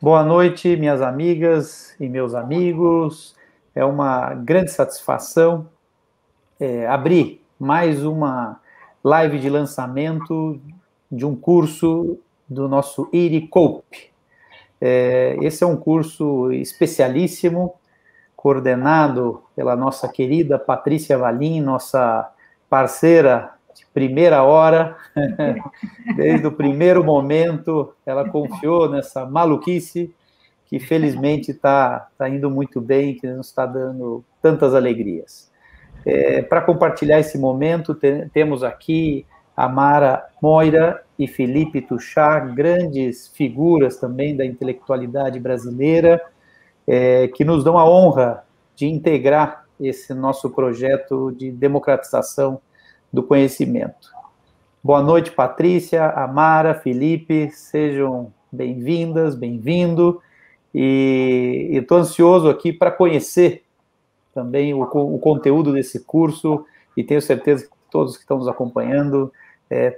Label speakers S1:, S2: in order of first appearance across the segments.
S1: Boa noite, minhas amigas e meus amigos. É uma grande satisfação abrir mais uma live de lançamento de um curso do nosso IRICOPE. Esse é um curso especialíssimo, coordenado pela nossa querida Patrícia Valim, nossa parceira de primeira hora. Desde o primeiro momento, ela confiou nessa maluquice que felizmente está indo muito bem, que nos está dando tantas alegrias. Para compartilhar esse momento, temos aqui a Mara Moira e Felipe Tuchá, grandes figuras também da intelectualidade brasileira, que nos dão a honra de integrar esse nosso projeto de democratização do conhecimento. Boa noite, Patrícia, Amara, Felipe, sejam bem-vindas, bem-vindo. E estou ansioso aqui para conhecer também o conteúdo desse curso e tenho certeza que todos que estão nos acompanhando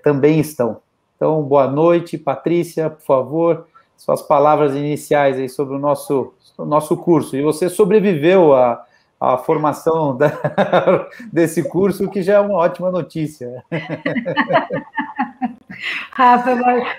S1: também estão. Então, boa noite, Patrícia, por favor, suas palavras iniciais aí sobre o nosso curso. E você sobreviveu à formação desse curso, que já é uma ótima notícia.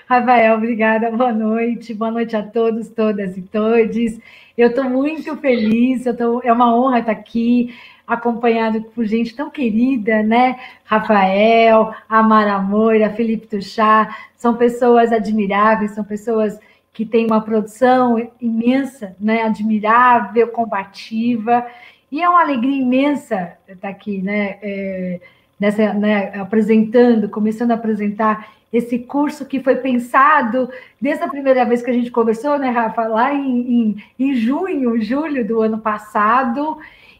S2: Rafael, obrigada, boa noite a todos, todas e todes. Eu estou muito feliz, é uma honra estar aqui, acompanhado por gente tão querida, né? Rafael, Amara Moira, Felipe Tuchá, são pessoas admiráveis, são pessoas que têm uma produção imensa, né? Admirável, combativa, e é uma alegria imensa estar aqui, né? Começando a apresentar esse curso que foi pensado desde a primeira vez que a gente conversou, né, Rafa, lá em julho do ano passado,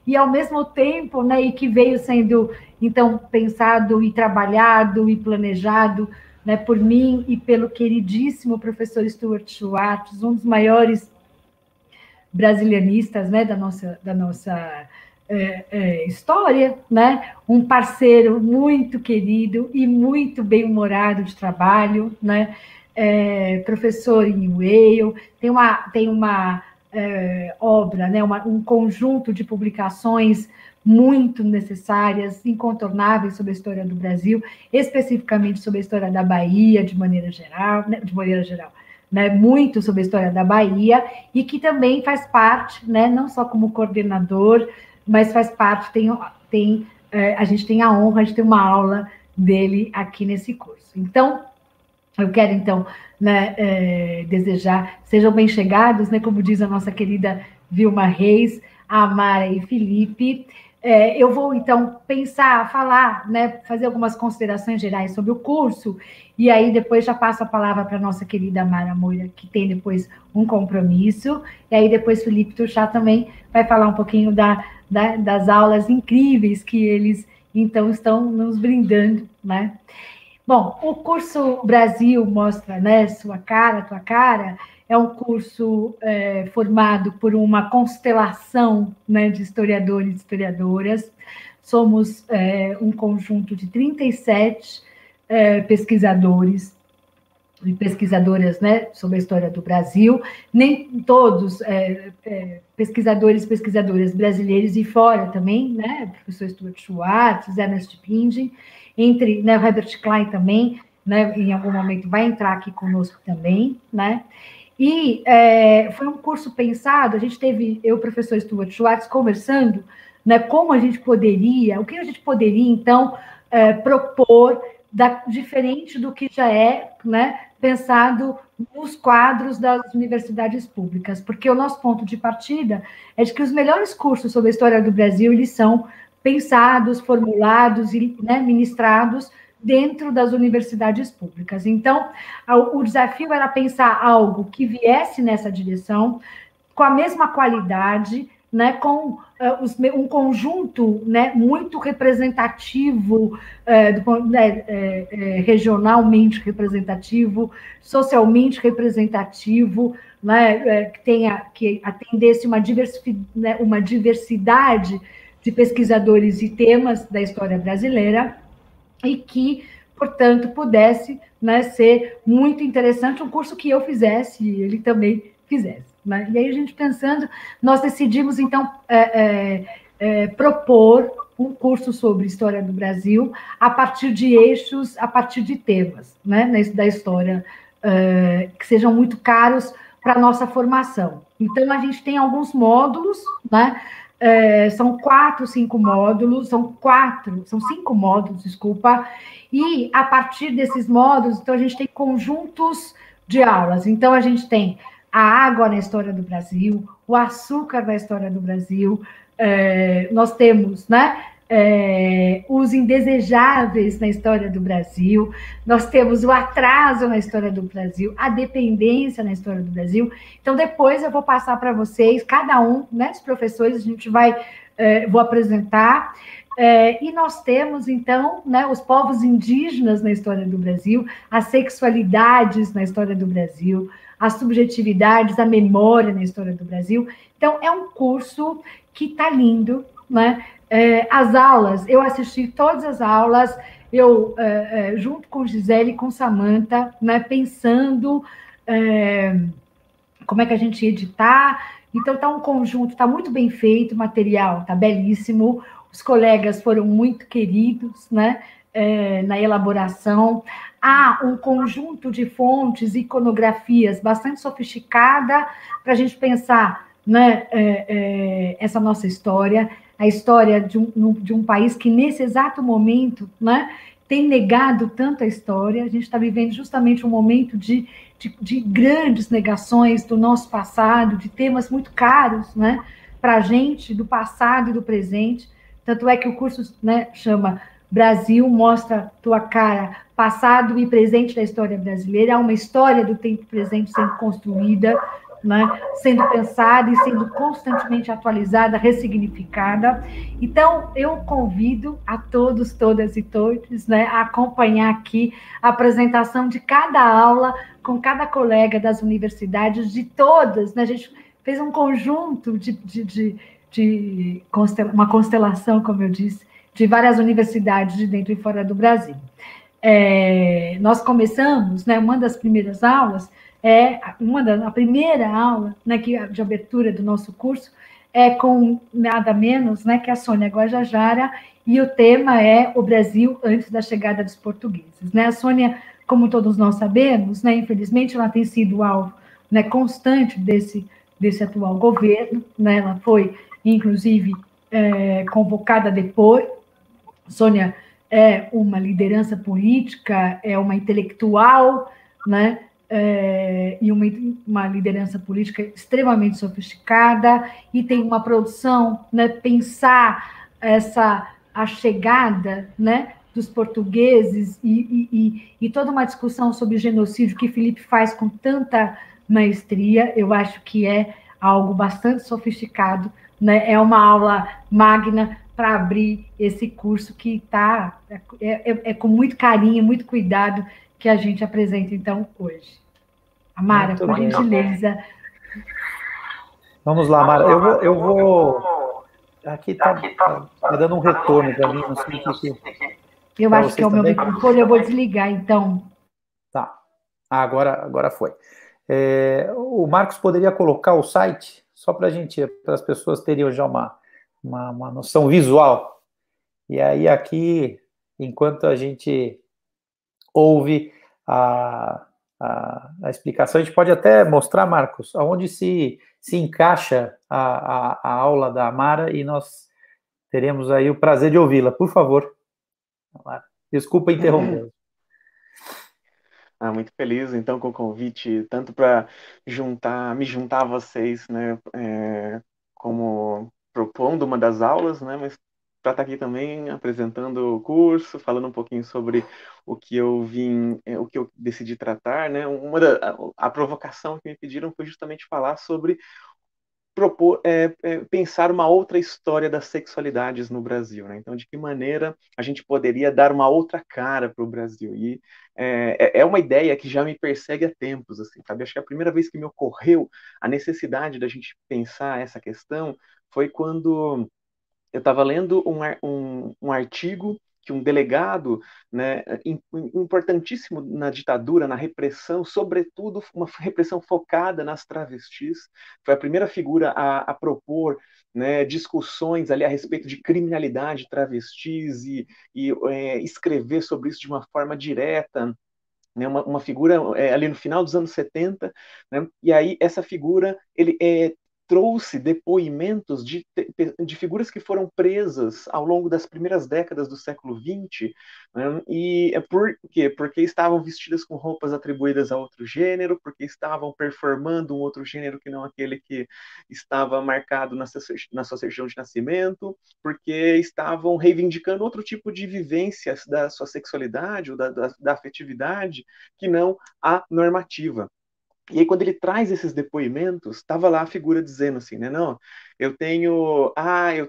S2: e ao mesmo tempo, né, e que veio sendo, então, pensado e trabalhado e planejado, né, por mim e pelo queridíssimo professor Stuart Schwartz, um dos maiores brasilianistas, né, da nossa história, né? Um parceiro muito querido e muito bem-humorado de trabalho, né? Professor em Yale, tem uma obra, né? Um conjunto de publicações muito necessárias, incontornáveis sobre a história do Brasil, especificamente sobre a história da Bahia, de maneira geral, né, muito sobre a história da Bahia, e que também faz parte, né, não só como coordenador, mas faz parte, a gente tem a honra de ter uma aula dele aqui nesse curso. Então, eu quero, então, né, desejar, sejam bem chegados, né, como diz a nossa querida Vilma Reis, Amara e Felipe. Eu vou, então, falar, né, fazer algumas considerações gerais sobre o curso, e aí depois já passo a palavra para a nossa querida Amara Moira, que tem depois um compromisso, e aí depois Felipe Tuchá também vai falar um pouquinho das aulas incríveis que eles, então, estão nos brindando, né? Bom, o curso Brasil mostra, né, sua cara, tua cara, é um curso formado por uma constelação, né, de historiadores e historiadoras. Somos um conjunto de 37 pesquisadores e pesquisadoras, né, sobre a história do Brasil, nem todos pesquisadores e pesquisadoras brasileiros e fora também, né, professor Stuart Schwartz, Ernest Pinding, né, o Herbert Klein também, né, em algum momento vai entrar aqui conosco também, né, e foi um curso pensado, a gente teve, eu e o professor Stuart Schwartz, conversando, né, como a gente poderia, o que a gente poderia, então, propor diferente do que já é, né, pensado nos quadros das universidades públicas, porque o nosso ponto de partida é de que os melhores cursos sobre a história do Brasil, eles são pensados, formulados e, né, ministrados dentro das universidades públicas. Então, o desafio era pensar algo que viesse nessa direção, com a mesma qualidade, né, com um conjunto, né, muito representativo, regionalmente representativo, socialmente representativo, né, que atendesse uma diversidade de pesquisadores e temas da história brasileira e que, portanto, pudesse, né, ser muito interessante, um curso que eu fizesse, e ele também fizesse. Né? E aí a gente pensando, nós decidimos então propor um curso sobre história do Brasil a partir de eixos, a partir de temas, né, da história que sejam muito caros para a nossa formação. Então, a gente tem alguns módulos, né? São 5 módulos, são 5 módulos, desculpa, e a partir desses módulos, então, a gente tem conjuntos de aulas. Então, a gente tem a água na história do Brasil, o açúcar na história do Brasil, nós temos, né? Os indesejáveis na história do Brasil, nós temos o atraso na história do Brasil, a dependência na história do Brasil. Então, depois eu vou passar para vocês, cada um, né, dos professores, a gente vou apresentar. E nós temos, então, né, os povos indígenas na história do Brasil, as sexualidades na história do Brasil, as subjetividades, a memória na história do Brasil. Então, é um curso que está lindo, né? As aulas, eu assisti todas as aulas, eu, junto com Gisele e com Samantha, né, pensando como é que a gente ia editar. Então, está um conjunto, está muito bem feito, o material está belíssimo, os colegas foram muito queridos, né, na elaboração. Há um conjunto de fontes, iconografias bastante sofisticada para a gente pensar, né, essa nossa história, a história de um país que, nesse exato momento, né, tem negado tanto a história. A gente está vivendo justamente um momento de grandes negações do nosso passado, de temas muito caros, né, para a gente, do passado e do presente. Tanto é que o curso, né, chama Brasil, mostra tua cara, passado e presente da história brasileira. Há uma história do tempo presente sendo construída, né, sendo pensada e sendo constantemente atualizada, ressignificada. Então, eu convido a todos, todas e todos, né, a acompanhar aqui a apresentação de cada aula com cada colega das universidades, de todas, né, a gente fez um conjunto uma constelação, como eu disse, de várias universidades de dentro e fora do Brasil. Nós começamos, né, uma das primeiras aulas, a primeira aula, né, de abertura do nosso curso com nada menos, né, que a Sônia Guajajara, e o tema é o Brasil antes da chegada dos portugueses. Né? A Sônia, como todos nós sabemos, né, infelizmente ela tem sido alvo, né, constante desse atual governo, né? Ela foi, inclusive, convocada a depor. Sônia é uma liderança política, é uma intelectual, né? E uma liderança política extremamente sofisticada, e tem uma produção, né? Pensar a chegada, né, dos portugueses e toda uma discussão sobre genocídio que Felipe faz com tanta maestria, eu acho que é algo bastante sofisticado, né? É uma aula magna para abrir esse curso que está com muito carinho, muito cuidado que a gente apresenta, então, hoje. Amara, por gentileza.
S1: Vamos lá, Amara. Eu vou... Aqui está dando um retorno para mim, não sei o que...
S2: Eu acho que é o meu microfone, eu vou desligar, então.
S1: Tá. Agora foi. O Marcos poderia colocar o site, só para as pessoas terem já uma noção visual. E aí aqui, enquanto a gente ouve a explicação, a gente pode até mostrar, Marcos, aonde se encaixa a aula da Amara, e nós teremos aí o prazer de ouvi-la. Por favor, Amara. Desculpa interromper.
S3: Muito feliz, então, com o convite, tanto para me juntar a vocês, né, como propondo uma das aulas, né, mas para estar aqui também apresentando o curso, falando um pouquinho sobre o que eu o que eu decidi tratar, né, a provocação que me pediram foi justamente falar sobre pensar uma outra história das sexualidades no Brasil, né? Então, de que maneira a gente poderia dar uma outra cara para o Brasil? E é uma ideia que já me persegue há tempos, assim, sabe? Acho que a primeira vez que me ocorreu a necessidade da gente pensar essa questão foi quando eu estava lendo um artigo que um delegado, né, importantíssimo na ditadura, na repressão, sobretudo uma repressão focada nas travestis, foi a primeira figura a propor, né, discussões ali a respeito de criminalidade travestis e escrever sobre isso de uma forma direta, né, uma figura ali no final dos anos 70, né, e aí essa figura ele trouxe depoimentos de figuras que foram presas ao longo das primeiras décadas do século XX, né, e por quê? Porque estavam vestidas com roupas atribuídas a outro gênero, porque estavam performando um outro gênero que não aquele que estava marcado na sua certidão de nascimento, porque estavam reivindicando outro tipo de vivência da sua sexualidade ou da afetividade que não a normativa. E aí, quando ele traz esses depoimentos, estava lá a figura dizendo assim, né? Não, eu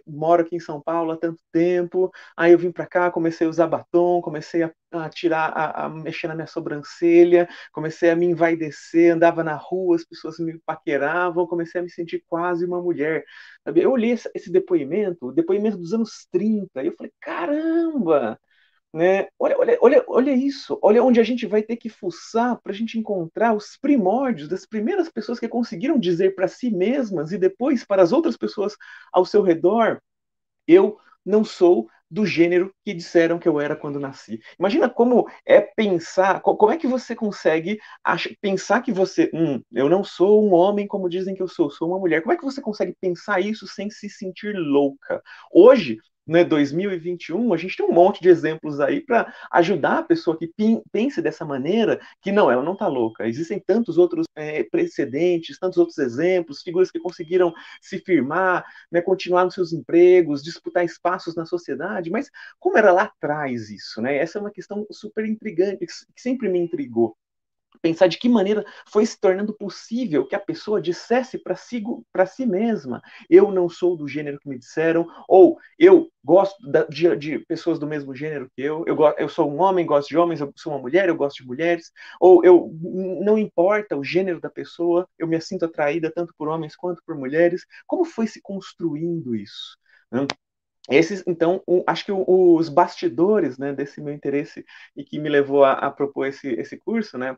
S3: moro aqui em São Paulo há tanto tempo, aí eu vim para cá, comecei a usar batom, comecei a tirar, a mexer na minha sobrancelha, comecei a me envaidecer, andava na rua, as pessoas me paqueravam, comecei a me sentir quase uma mulher. Sabe? Eu li esse depoimento, o depoimento dos anos 30, e eu falei, caramba! Né? Olha isso, olha onde a gente vai ter que fuçar para a gente encontrar os primórdios das primeiras pessoas que conseguiram dizer para si mesmas e depois para as outras pessoas ao seu redor: eu não sou do gênero que disseram que eu era quando nasci. Imagina como é pensar, como é que você consegue pensar que você, eu não sou um homem como dizem que eu sou uma mulher. Como é que você consegue pensar isso sem se sentir louca? Hoje, né, 2021, a gente tem um monte de exemplos aí para ajudar a pessoa que pense dessa maneira, que não, ela não está louca. Existem tantos outros precedentes, tantos outros exemplos, figuras que conseguiram se firmar, né, continuar nos seus empregos, disputar espaços na sociedade, mas como era lá atrás isso, né? Essa é uma questão super intrigante, que sempre me intrigou. Pensar de que maneira foi se tornando possível que a pessoa dissesse para si mesma: eu não sou do gênero que me disseram, ou eu gosto de pessoas do mesmo gênero que eu sou um homem, gosto de homens, eu sou uma mulher, eu gosto de mulheres, ou eu não importa o gênero da pessoa, eu me sinto atraída tanto por homens quanto por mulheres. Como foi se construindo isso? Né? Então, acho que os bastidores, né, desse meu interesse e que me levou a propor esse curso, né,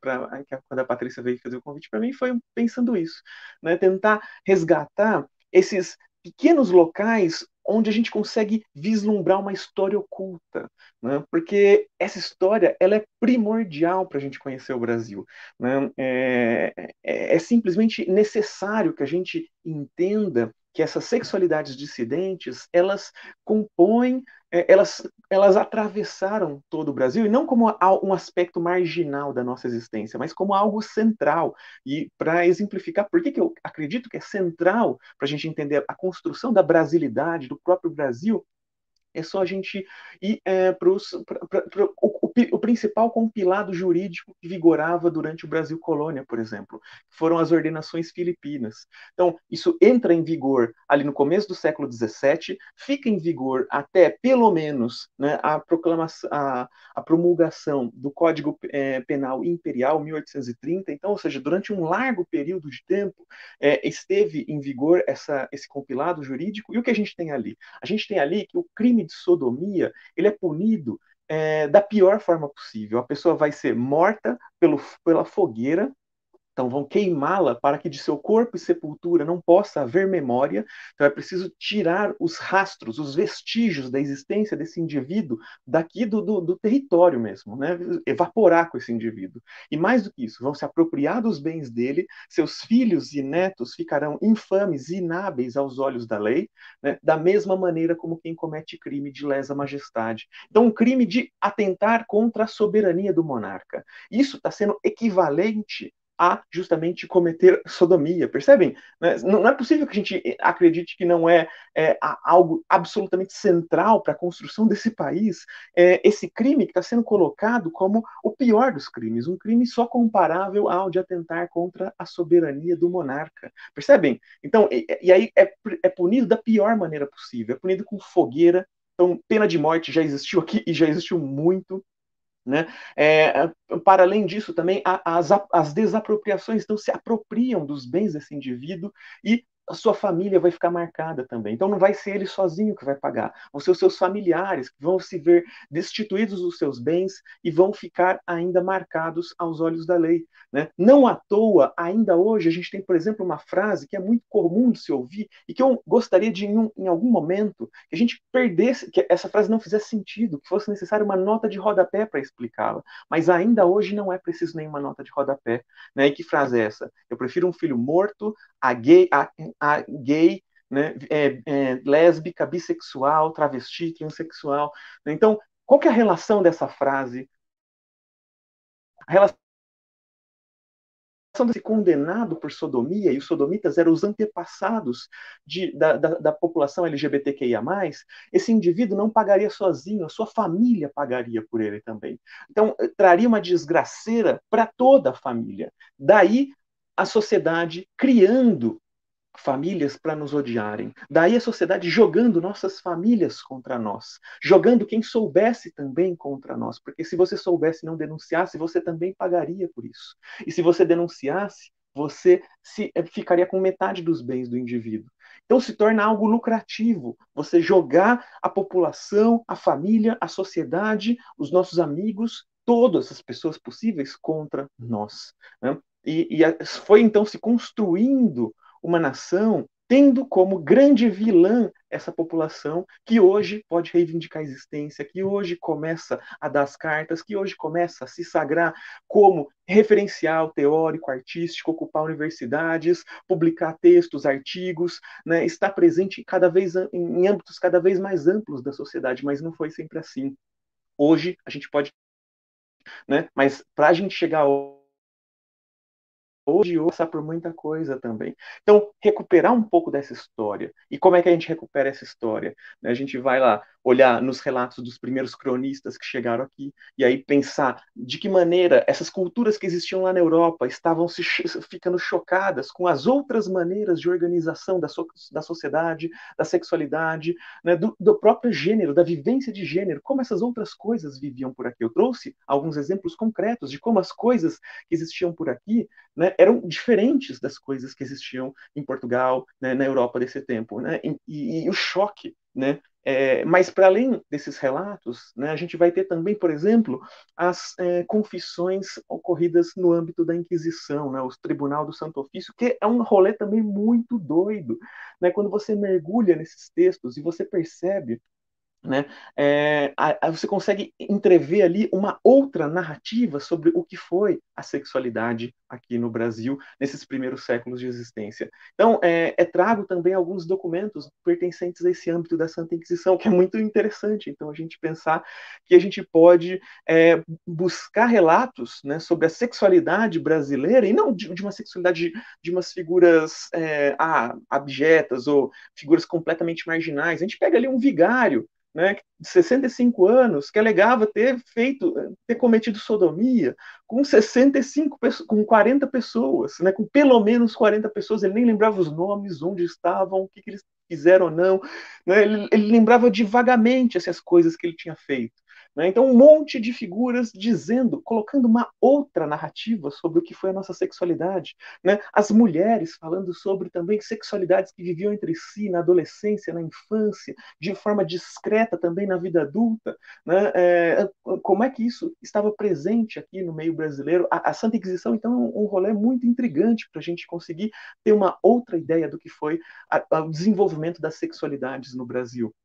S3: quando a Patrícia veio fazer o convite para mim, foi pensando isso, né, tentar resgatar esses pequenos locais onde a gente consegue vislumbrar uma história oculta, né, porque essa história ela é primordial para a gente conhecer o Brasil, né, é simplesmente necessário que a gente entenda que essas sexualidades dissidentes, elas compõem, elas atravessaram todo o Brasil, e não como um aspecto marginal da nossa existência, mas como algo central. E para exemplificar por que eu acredito que é central para a gente entender a construção da brasilidade, do próprio Brasil, é só a gente ir para o principal compilado jurídico que vigorava durante o Brasil Colônia, por exemplo, que foram as ordenações filipinas. Então, isso entra em vigor ali no começo do século XVII, fica em vigor até, pelo menos, né, a promulgação do Código Penal Imperial, 1830. Então, ou seja, durante um largo período de tempo, esteve em vigor esse compilado jurídico. E o que a gente tem ali? A gente tem ali que o crime de sodomia ele é punido da pior forma possível. A pessoa vai ser morta pela fogueira, então vão queimá-la para que de seu corpo e sepultura não possa haver memória. Então é preciso tirar os rastros, os vestígios da existência desse indivíduo daqui do território mesmo, né? Evaporar com esse indivíduo. E mais do que isso, vão se apropriar dos bens dele, seus filhos e netos ficarão infames e inábeis aos olhos da lei, né? Da mesma maneira como quem comete crime de lesa majestade. Então um crime de atentar contra a soberania do monarca. Isso está sendo equivalente a justamente cometer sodomia, percebem? Não é possível que a gente acredite que não algo absolutamente central para a construção desse país, esse crime que está sendo colocado como o pior dos crimes, um crime só comparável ao de atentar contra a soberania do monarca, percebem? Então, e aí é punido da pior maneira possível, é punido com fogueira. Então, pena de morte já existiu aqui e já existiu muito, né? Para além disso, também as desapropriações, então se apropriam dos bens desse indivíduo e a sua família vai ficar marcada também. Então não vai ser ele sozinho que vai pagar, vão ser os seus familiares que vão se ver destituídos dos seus bens e vão ficar ainda marcados aos olhos da lei. Né? Não à toa, ainda hoje, a gente tem, por exemplo, uma frase que é muito comum de se ouvir e que eu gostaria de, em algum momento, que a gente perdesse, que essa frase não fizesse sentido, que fosse necessário uma nota de rodapé para explicá-la. Mas ainda hoje não é preciso nenhuma nota de rodapé. Né? E que frase é essa? Eu prefiro um filho morto a gay, né? Lésbica, bissexual, travesti, transexual. Então, qual que é a relação dessa frase? A relação de ser condenado por sodomia, e os sodomitas eram os antepassados da população LGBTQIA+, esse indivíduo não pagaria sozinho, a sua família pagaria por ele também. Então, traria uma desgraceira para toda a família. Daí, a sociedade criando famílias para nos odiarem. Daí a sociedade jogando nossas famílias contra nós, jogando quem soubesse também contra nós, porque se você soubesse e não denunciasse, você também pagaria por isso. E se você denunciasse, você ficaria com metade dos bens do indivíduo. Então se torna algo lucrativo você jogar a população, a família, a sociedade, os nossos amigos, todas as pessoas possíveis contra nós. Né? E foi então se construindo uma nação tendo como grande vilã essa população que hoje pode reivindicar a existência, que hoje começa a dar as cartas, que hoje começa a se sagrar como referencial teórico, artístico, ocupar universidades, publicar textos, artigos, né, está presente cada vez em âmbitos cada vez mais amplos da sociedade, mas não foi sempre assim. Hoje a gente pode, né, mas para a gente chegar hoje passar por muita coisa também. Então, recuperar um pouco dessa história. E como é que a gente recupera essa história? A gente vai lá olhar nos relatos dos primeiros cronistas que chegaram aqui e aí pensar de que maneira essas culturas que existiam lá na Europa estavam ficando chocadas com as outras maneiras de organização da sociedade, da sexualidade, né, do próprio gênero, da vivência de gênero, como essas outras coisas viviam por aqui. Eu trouxe alguns exemplos concretos de como as coisas que existiam por aqui, né, eram diferentes das coisas que existiam em Portugal, né, na Europa desse tempo, né, e o choque, né, mas para além desses relatos, né, a gente vai ter também, por exemplo, as confissões ocorridas no âmbito da Inquisição, né, o Tribunal do Santo Ofício, que é um rolê também muito doido, né, quando você mergulha nesses textos e você percebe, né, você consegue entrever ali uma outra narrativa sobre o que foi a sexualidade aqui no Brasil nesses primeiros séculos de existência. Então, trago também alguns documentos pertencentes a esse âmbito da Santa Inquisição, que é muito interessante. Então, a gente pensar que a gente pode buscar relatos, né, sobre a sexualidade brasileira, e não de uma sexualidade de umas figuras abjetas ou figuras completamente marginais. A gente pega ali um vigário, né, de 65 anos, que alegava ter cometido sodomia com 65, com 40 pessoas, né, com pelo menos 40 pessoas, ele nem lembrava os nomes, onde estavam, o que eles fizeram ou não, né, ele lembrava de vagamente essas coisas que ele tinha feito. Né? Então, um monte de figuras colocando uma outra narrativa sobre o que foi a nossa sexualidade. Né? As mulheres falando sobre também sexualidades que viviam entre si na adolescência, na infância, de forma discreta também na vida adulta. Né? Como é que isso estava presente aqui no meio brasileiro? A Santa Inquisição, então, é um rolê muito intrigante para a gente conseguir ter uma outra ideia do que foi o desenvolvimento das sexualidades no Brasil.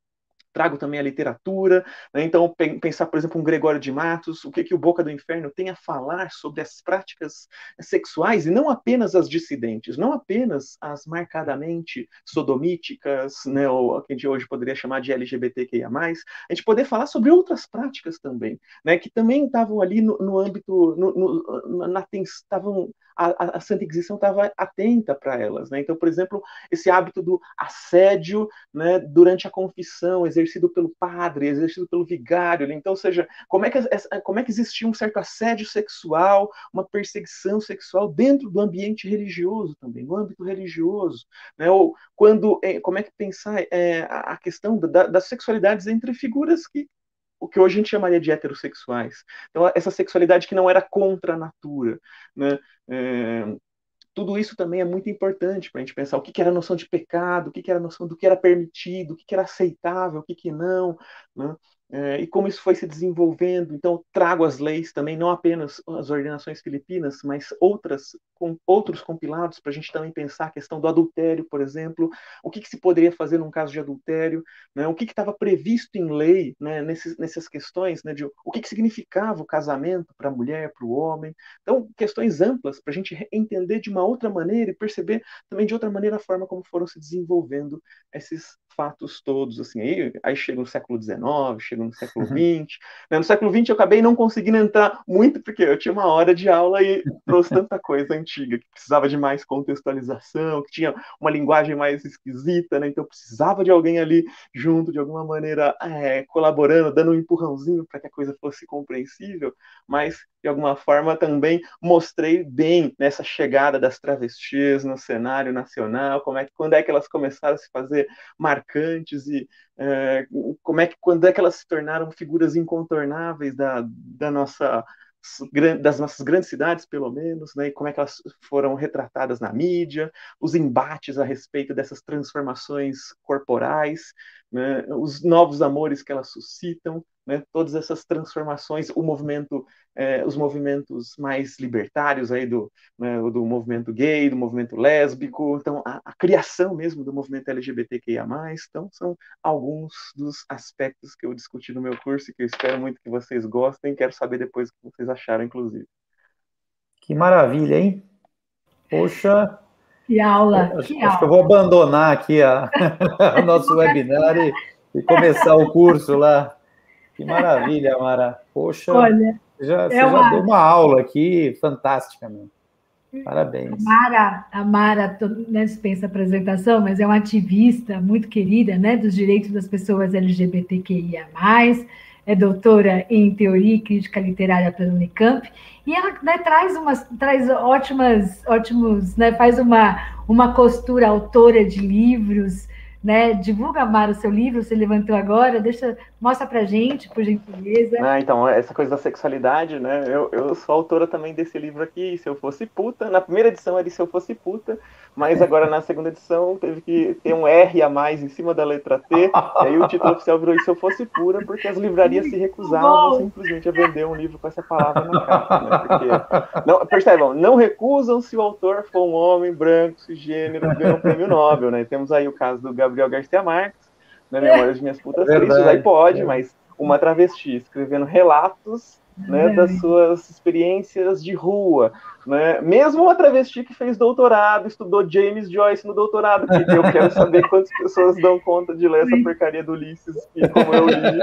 S3: Trago também a literatura, né? Então pensar, por exemplo, um Gregório de Matos, o que o Boca do Inferno tem a falar sobre as práticas sexuais, e não apenas as dissidentes, não apenas as marcadamente sodomíticas, né, ou o que a gente hoje poderia chamar de LGBTQIA+, a gente poder falar sobre outras práticas também, né, que também estavam ali no âmbito, estavam a Santa Inquisição estava atenta para elas. Né? Então, por exemplo, esse hábito do assédio, né, durante a confissão, exercido pelo padre, exercido pelo vigário. Né? Então, ou seja, como é que existia um certo assédio sexual, uma perseguição sexual dentro do ambiente religioso também, no âmbito religioso. Né? Ou como é que pensar a questão das sexualidades entre figuras o que hoje a gente chamaria de heterossexuais. Então, essa sexualidade que não era contra a natura, né? tudo isso também é muito importante para a gente pensar o que que era a noção de pecado, o que que era a noção do que era permitido, o que que era aceitável, o que que não, né? E como isso foi se desenvolvendo. Então, trago as leis também, não apenas as ordenações filipinas, mas outros compilados, para a gente também pensar a questão do adultério, por exemplo, o que que se poderia fazer num caso de adultério, né? O que que estava previsto em lei, né? Nessas questões, né? De o que que significava o casamento para a mulher, para o homem. Então, questões amplas para a gente entender de uma outra maneira e perceber também de outra maneira a forma como foram se desenvolvendo esses fatos todos, assim, aí chega no século XIX, chega no século XX, né? No século XX eu acabei não conseguindo entrar muito, porque eu tinha uma hora de aula e trouxe tanta coisa antiga, que precisava de mais contextualização, que tinha uma linguagem mais esquisita, né? Então precisava de alguém ali junto, de alguma maneira, colaborando, dando um empurrãozinho para que a coisa fosse compreensível, mas de alguma forma também mostrei bem nessa chegada das travestis no cenário nacional, quando é que elas começaram a se fazer marcantes e quando é que elas se tornaram figuras incontornáveis das nossas grandes cidades, pelo menos, né? E como é que elas foram retratadas na mídia, os embates a respeito dessas transformações corporais, né? Os novos amores que elas suscitam, né? Todas essas transformações, os movimentos mais libertários aí do movimento gay, do movimento lésbico, então a criação mesmo do movimento LGBTQIA+, então são alguns dos aspectos que eu discuti no meu curso e que eu espero muito que vocês gostem, quero saber depois o que vocês acharam, inclusive.
S1: Que maravilha, hein? Poxa,
S2: que aula,
S1: acho que eu vou abandonar aqui o nosso webinar e começar o curso lá. Que maravilha, Mara. Poxa,
S2: olha,
S1: você já deu uma aula aqui fantástica, meu. Parabéns.
S2: A Mara não dispensa apresentação, mas é uma ativista muito querida, né, dos direitos das pessoas LGBTQIA+, é doutora em Teoria e Crítica Literária pela Unicamp, e ela, né, traz ótimos, né, faz uma costura, autora de livros, né? Divulga, Mara, o seu livro, você levantou agora, mostra pra gente, por gentileza.
S3: Então, essa coisa da sexualidade, né? Eu sou autora também desse livro aqui, Se Eu Fosse Puta. Na primeira edição era Se Eu Fosse Puta, mas agora na segunda edição teve que ter um R a mais em cima da letra T, e aí o título oficial virou Se Eu Fosse Pura, porque as livrarias se recusavam simplesmente a vender um livro com essa palavra na capa, né? Porque, percebam, não recusam se o autor for um homem branco, cisgênero, ganha um prêmio Nobel, né? Temos aí o caso do Gabriel Garcia Marques, né? Memórias de Minhas Putas Tristes, aí pode, mas uma travesti escrevendo relatos, né, das suas experiências de rua, né? Mesmo uma travesti que fez doutorado, estudou James Joyce no doutorado, que eu quero saber quantas pessoas dão conta de ler essa porcaria do Ulisses, e como eu li,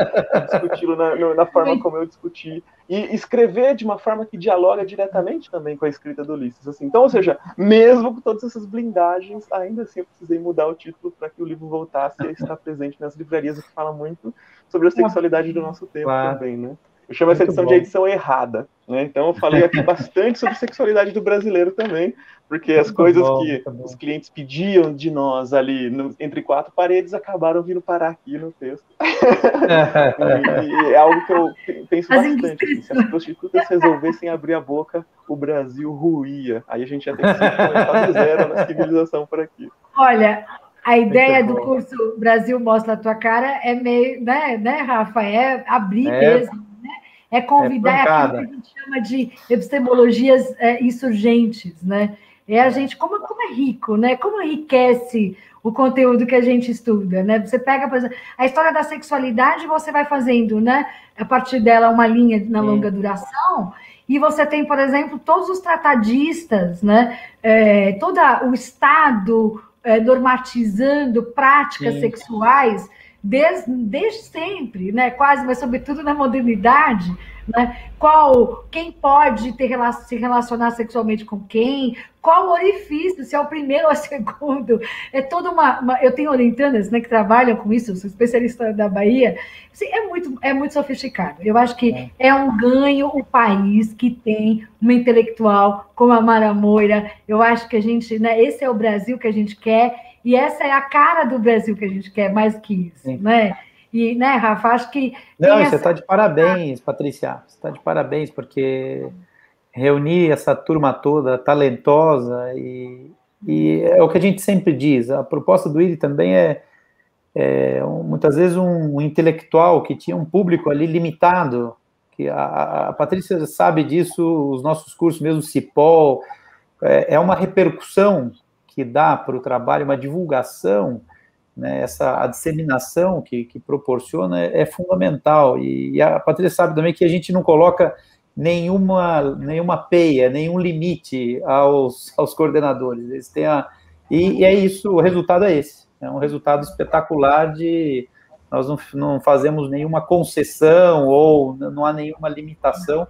S3: discuti-lo na forma como eu discuti, e escrever de uma forma que dialoga diretamente também com a escrita do Ulisses. Assim. Então, ou seja, mesmo com todas essas blindagens, ainda assim eu precisei mudar o título para que o livro voltasse a estar presente nas livrarias, o que fala muito sobre a sexualidade do nosso tempo também, né? Eu chamo essa edição de edição errada, né? Então eu falei aqui bastante sobre sexualidade do brasileiro também, porque as coisas que os clientes pediam de nós ali entre quatro paredes acabaram vindo parar aqui no texto. E é algo que eu penso bastante. Assim, se as prostitutas resolvessem abrir a boca, o Brasil ruía. Aí a gente ia ter que começar do zero na civilização por aqui.
S2: Olha, a ideia do curso Brasil Mostra a Tua Cara é meio, né, Rafa? É abrir mesmo. É convidar aquilo que a gente chama de epistemologias insurgentes, né? A gente, como é rico, né? Como enriquece o conteúdo que a gente estuda, né? Você pega, por exemplo, a história da sexualidade, você vai fazendo, né? A partir dela, uma linha na longa duração, e você tem, por exemplo, todos os tratadistas, né? Todo o Estado normatizando práticas sexuais, desde sempre, né? Quase, mas sobretudo na modernidade, né? Quem pode se relacionar sexualmente com quem, qual orifício, se é o primeiro ou o segundo, é toda eu tenho orientandas, né, que trabalham com isso, eu sou especialista da Bahia, assim, é muito sofisticado. Eu acho que é um ganho o país que tem uma intelectual como a Mara Moira. Eu acho que a gente, né, esse é o Brasil que a gente quer. E essa é a cara do Brasil que a gente quer, mais que isso, né? E, né, Rafa, acho que...
S1: Não, você está de parabéns, Patrícia. Você está de parabéns, porque reunir essa turma toda talentosa e é o que a gente sempre diz, a proposta do IRI também muitas vezes um intelectual que tinha um público ali limitado, que a Patrícia sabe disso, os nossos cursos, mesmo CIPOL, é uma repercussão que dá para o trabalho, uma divulgação, né, a disseminação que proporciona é fundamental, e a Patrícia sabe também que a gente não coloca nenhuma peia, nenhum limite aos coordenadores, eles têm e é isso, o resultado é esse, é um resultado espetacular nós não fazemos nenhuma concessão ou não há nenhuma limitação,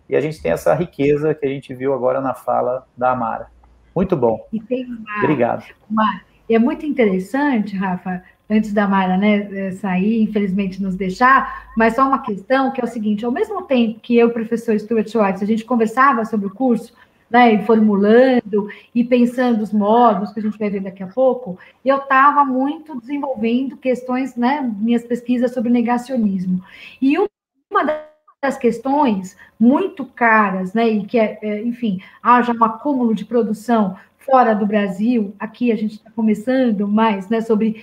S1: e a gente tem essa riqueza que a gente viu agora na fala da Amara. Muito bom.
S2: E tem
S1: Obrigado.
S2: É muito interessante, Rafa, antes da Amara, né, sair, infelizmente nos deixar, mas só uma questão que é o seguinte, ao mesmo tempo que eu, professor Stuart Schwartz, a gente conversava sobre o curso, né, e formulando e pensando os módulos que a gente vai ver daqui a pouco, eu estava muito desenvolvendo questões, né, minhas pesquisas sobre negacionismo. E uma das questões muito caras, né, e que, enfim, haja um acúmulo de produção fora do Brasil, aqui a gente está começando mais, né, sobre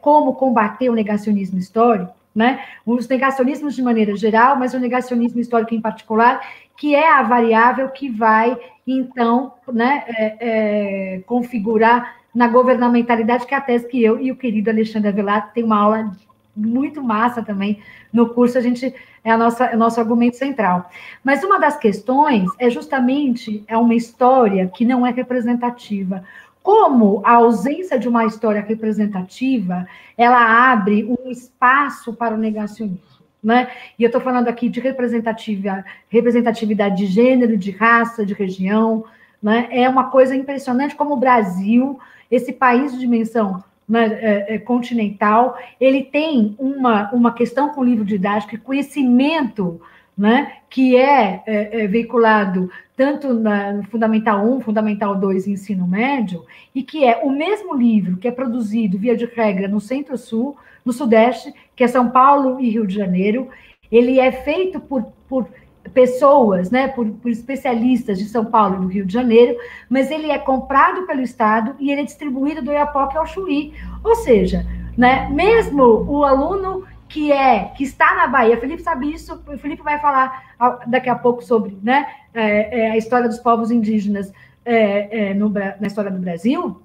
S2: como combater o negacionismo histórico, né, os negacionismos de maneira geral, mas o negacionismo histórico em particular, que é a variável que vai, então, né, configurar na governamentalidade, que é a tese que eu e o querido Alexandre Avelato tem uma aula muito massa também no curso, é o nosso argumento central. Mas uma das questões é justamente uma história que não é representativa. Como a ausência de uma história representativa, ela abre um espaço para o negacionismo, né? E eu estou falando aqui de representatividade de gênero, de raça, de região, né? É uma coisa impressionante como o Brasil, esse país de dimensão, né, continental, ele tem uma questão com o livro didático e conhecimento, né, que é veiculado tanto no Fundamental 1, Fundamental 2 e Ensino Médio, e que é o mesmo livro que é produzido, via de regra, no Centro-Sul, no Sudeste, que é São Paulo e Rio de Janeiro. Ele é feito por pessoas, né, por especialistas de São Paulo e do Rio de Janeiro, mas ele é comprado pelo Estado e ele é distribuído do Iapoque ao Chuí. Ou seja, né, mesmo o aluno que está na Bahia, Felipe sabe isso, o Felipe vai falar daqui a pouco sobre, né, a história dos povos indígenas na história do Brasil.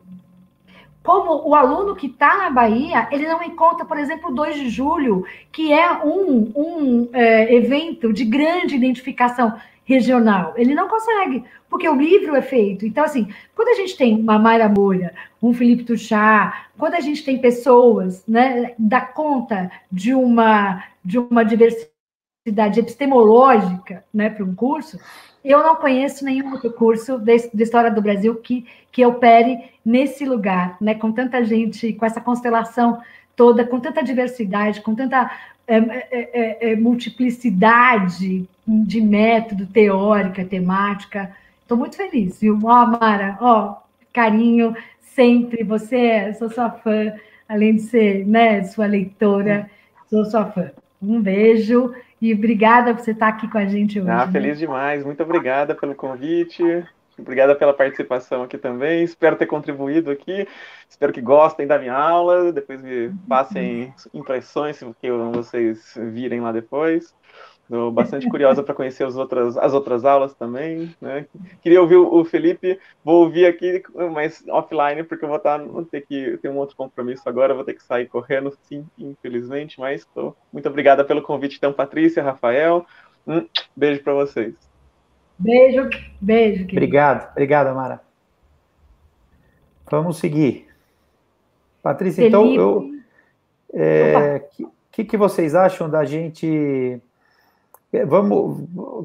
S2: Como o aluno que está na Bahia, ele não encontra, por exemplo, o 2 de julho, que é um evento de grande identificação regional. Ele não consegue, porque o livro é feito. Então, assim, quando a gente tem uma Mayra Moura, um Felipe Tuchá, quando a gente tem pessoas, né, dá conta de uma diversidade epistemológica, né, para um curso, eu não conheço nenhum outro curso de História do Brasil que opere nesse lugar, né, com tanta gente, com essa constelação toda, com tanta diversidade, com tanta multiplicidade de método, teórica, temática. Estou muito feliz, viu? Mara, carinho, sempre, sou sua fã, além de ser, né, sua leitora, sou sua fã. Um beijo e obrigada por você estar aqui com a gente hoje.
S3: Feliz demais, muito obrigada pelo convite, obrigada pela participação aqui também, espero ter contribuído aqui, espero que gostem da minha aula, depois me passem impressões que vocês virem lá depois. Estou bastante curiosa para conhecer as outras aulas também, né? Queria ouvir o Felipe, vou ouvir aqui, mas offline, porque eu vou ter um outro compromisso agora, vou ter que sair correndo, sim, infelizmente, mas muito obrigada pelo convite, então, Patrícia, Rafael, beijo para vocês.
S2: Beijo.
S1: Obrigado, Amara. Vamos seguir. Patrícia,
S2: Felipe.
S1: Então, o que vocês acham da gente...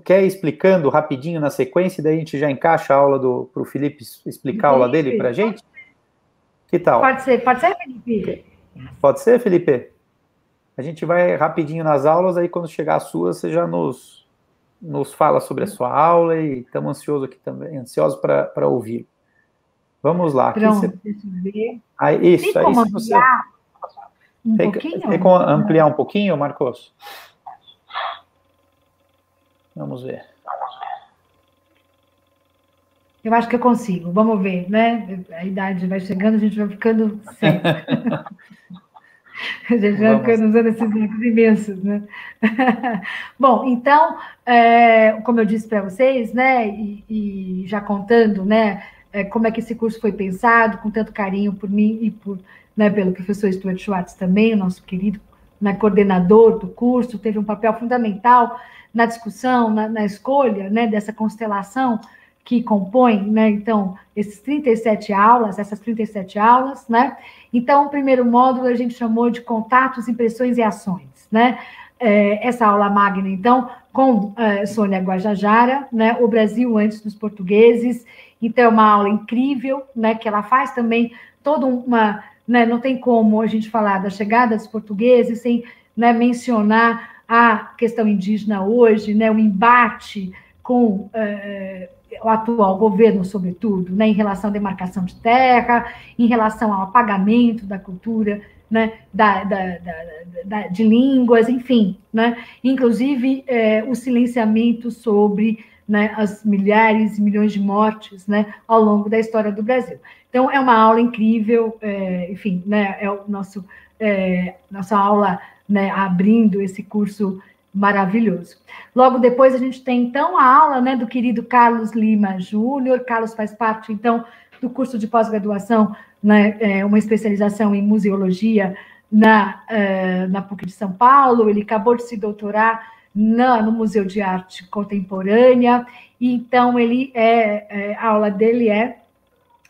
S1: Quer ir explicando rapidinho na sequência, e daí a gente já encaixa a aula para o Felipe explicar a aula dele para a gente? Que tal?
S2: Pode ser, Felipe?
S1: Pode ser, Felipe? A gente vai rapidinho nas aulas, aí quando chegar a sua, você já nos fala sobre a sua aula, e estamos ansiosos para ouvir. Vamos lá.
S2: Pronto, deixa eu ver.
S1: Isso,
S2: tem como ampliar um pouquinho?
S1: Tem como ampliar um pouquinho, Marcos? Vamos ver.
S2: Eu acho que eu consigo, vamos ver, né? A idade vai chegando, a gente vai ficando sério. A gente vai ficando usando esses óculos imensos, né? Bom, então, como eu disse para vocês, né, e já contando, né, como é que esse curso foi pensado, com tanto carinho por mim e né, pelo professor Stuart Schwartz também, o nosso querido, né, coordenador do curso, teve um papel fundamental na discussão, na escolha, né, dessa constelação que compõe, né, então, essas 37 aulas, né? Então, o primeiro módulo a gente chamou de contatos, impressões e ações, né? Essa aula magna, então, com Sônia Guajajara, né? O Brasil antes dos portugueses. Então, é uma aula incrível, né? Que ela faz também toda uma... Né, não tem como a gente falar da chegada dos portugueses sem, né, mencionar a questão indígena hoje, né? O embate com... o atual governo, sobretudo, né, em relação à demarcação de terra, em relação ao apagamento da cultura, né, de línguas, enfim, né, inclusive o silenciamento sobre, né, as milhares e milhões de mortes, né, ao longo da história do Brasil. Então, é uma aula incrível, enfim, né, é o nossa aula, né, abrindo esse curso maravilhoso. Logo depois a gente tem, então, a aula, né, do querido Carlos Lima Júnior. Carlos faz parte, então, do curso de pós-graduação, né, uma especialização em museologia na PUC de São Paulo. Ele acabou de se doutorar no Museu de Arte Contemporânea, e então a aula dele é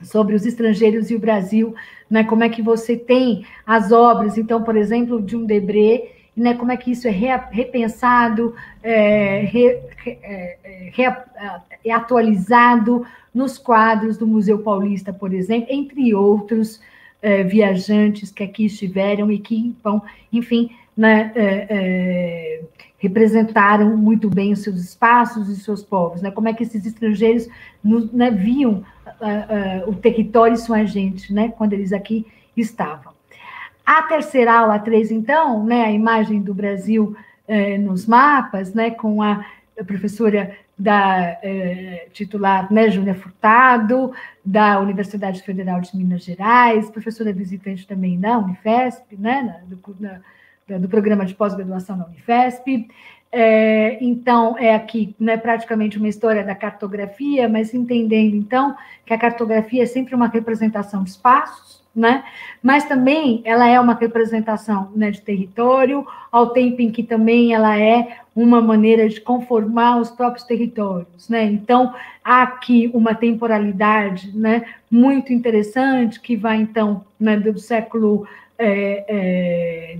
S2: sobre os estrangeiros e o Brasil, né, como é que você tem as obras, então, por exemplo, de um Debré, né, como é que isso é repensado, atualizado nos quadros do Museu Paulista, por exemplo, entre outros viajantes que aqui estiveram e que, bom, enfim, né, representaram muito bem os seus espaços e os seus povos, né, como é que esses estrangeiros né, viam o território e sua gente, né, quando eles aqui estavam. A terceira aula, a 3, então, né, a imagem do Brasil nos mapas, né, com a professora titular, né, Júlia Furtado, da Universidade Federal de Minas Gerais, professora visitante também da Unifesp, né, do programa de pós-graduação da Unifesp. Então, é aqui, né, praticamente uma história da cartografia, mas entendendo, então, que a cartografia é sempre uma representação de espaços, né? Mas também ela é uma representação, né, de território, ao tempo em que também ela é uma maneira de conformar os próprios territórios, né? Então, há aqui uma temporalidade, né, muito interessante, que vai, então, né, do século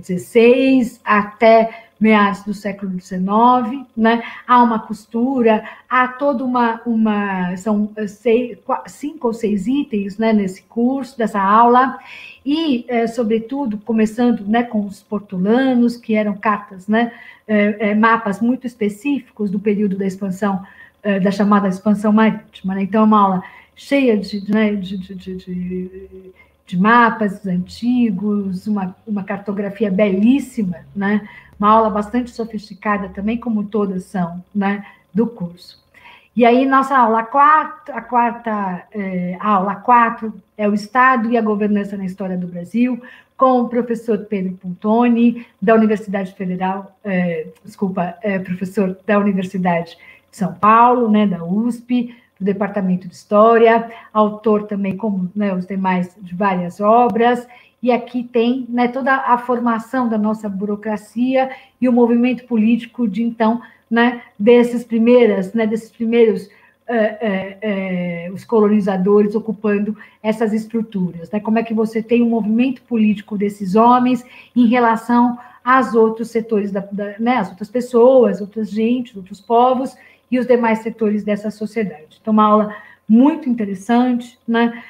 S2: XVI até meados do século XIX, né? Há uma costura, há toda são 5 ou 6 itens, né, nesse curso, dessa aula, e, sobretudo, começando, né, com os portulanos, que eram cartas, né, mapas muito específicos do período da expansão, da chamada expansão marítima, né? Então, é uma aula cheia de mapas antigos, uma cartografia belíssima, né? Uma aula bastante sofisticada também, como todas são, né, do curso. E aí, nossa aula 4, a quarta aula 4 é o Estado e a Governança na História do Brasil, com o professor Pedro Puntoni, da Universidade Federal, professor da Universidade de São Paulo, né, da USP, do Departamento de História, autor também, como, né, os demais, de várias obras. E aqui tem, né, toda a formação da nossa burocracia e o movimento político de, então, né, desses primeiros os colonizadores ocupando essas estruturas, né? Como é que você tem um movimento político desses homens em relação aos outros setores, né, as outras pessoas, outras gentes, outros povos e os demais setores dessa sociedade. Então, uma aula muito interessante, né?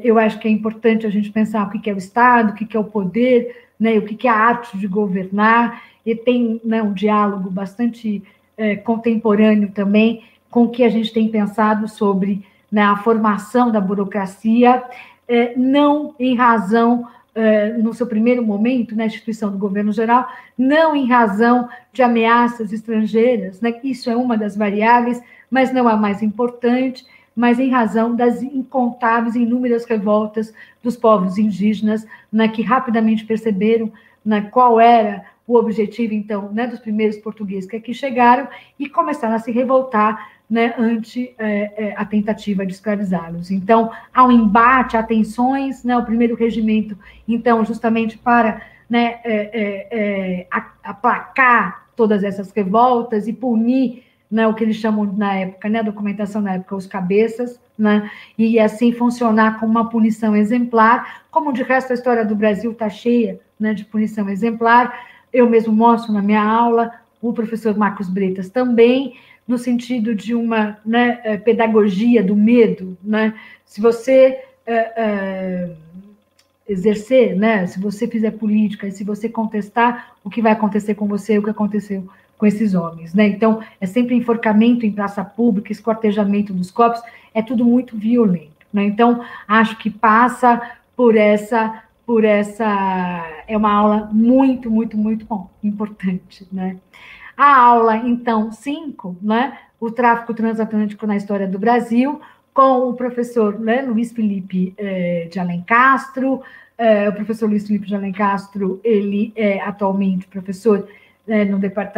S2: Eu acho que é importante a gente pensar o que é o Estado, o que é o poder, né, o que é a arte de governar, e tem, né, um diálogo bastante contemporâneo também com o que a gente tem pensado sobre, né, a formação da burocracia, não em razão, no seu primeiro momento, na instituição do governo geral, não em razão de ameaças estrangeiras, né, isso é uma das variáveis, mas não a mais importante, mas em razão das incontáveis e inúmeras revoltas dos povos indígenas, né, que rapidamente perceberam, né, qual era o objetivo, então, né, dos primeiros portugueses que aqui chegaram e começaram a se revoltar, né, ante a tentativa de escravizá-los. Então, há um embate, há tensões, né, o primeiro regimento, então, justamente para, né, aplacar todas essas revoltas e punir, né, o que eles chamam na época, né, a documentação na época, os cabeças, né, e assim funcionar como uma punição exemplar, como de resto a história do Brasil está cheia, né, de punição exemplar. Eu mesmo mostro na minha aula, o professor Marcos Bretas também, no sentido de uma, né, pedagogia do medo, né? Se você exercer, né, se você fizer política e se você contestar, o que vai acontecer com você, o que aconteceu com esses homens, né? Então, é sempre enforcamento em praça pública, esquartejamento dos corpos, é tudo muito violento, né? Então, acho que passa por essa é uma aula muito, muito, muito importante, né? A aula, então, 5, né? O tráfico transatlântico na história do Brasil, com o professor, né, Luiz Felipe de Alencastro. O professor Luiz Felipe de Alencastro, ele é atualmente professor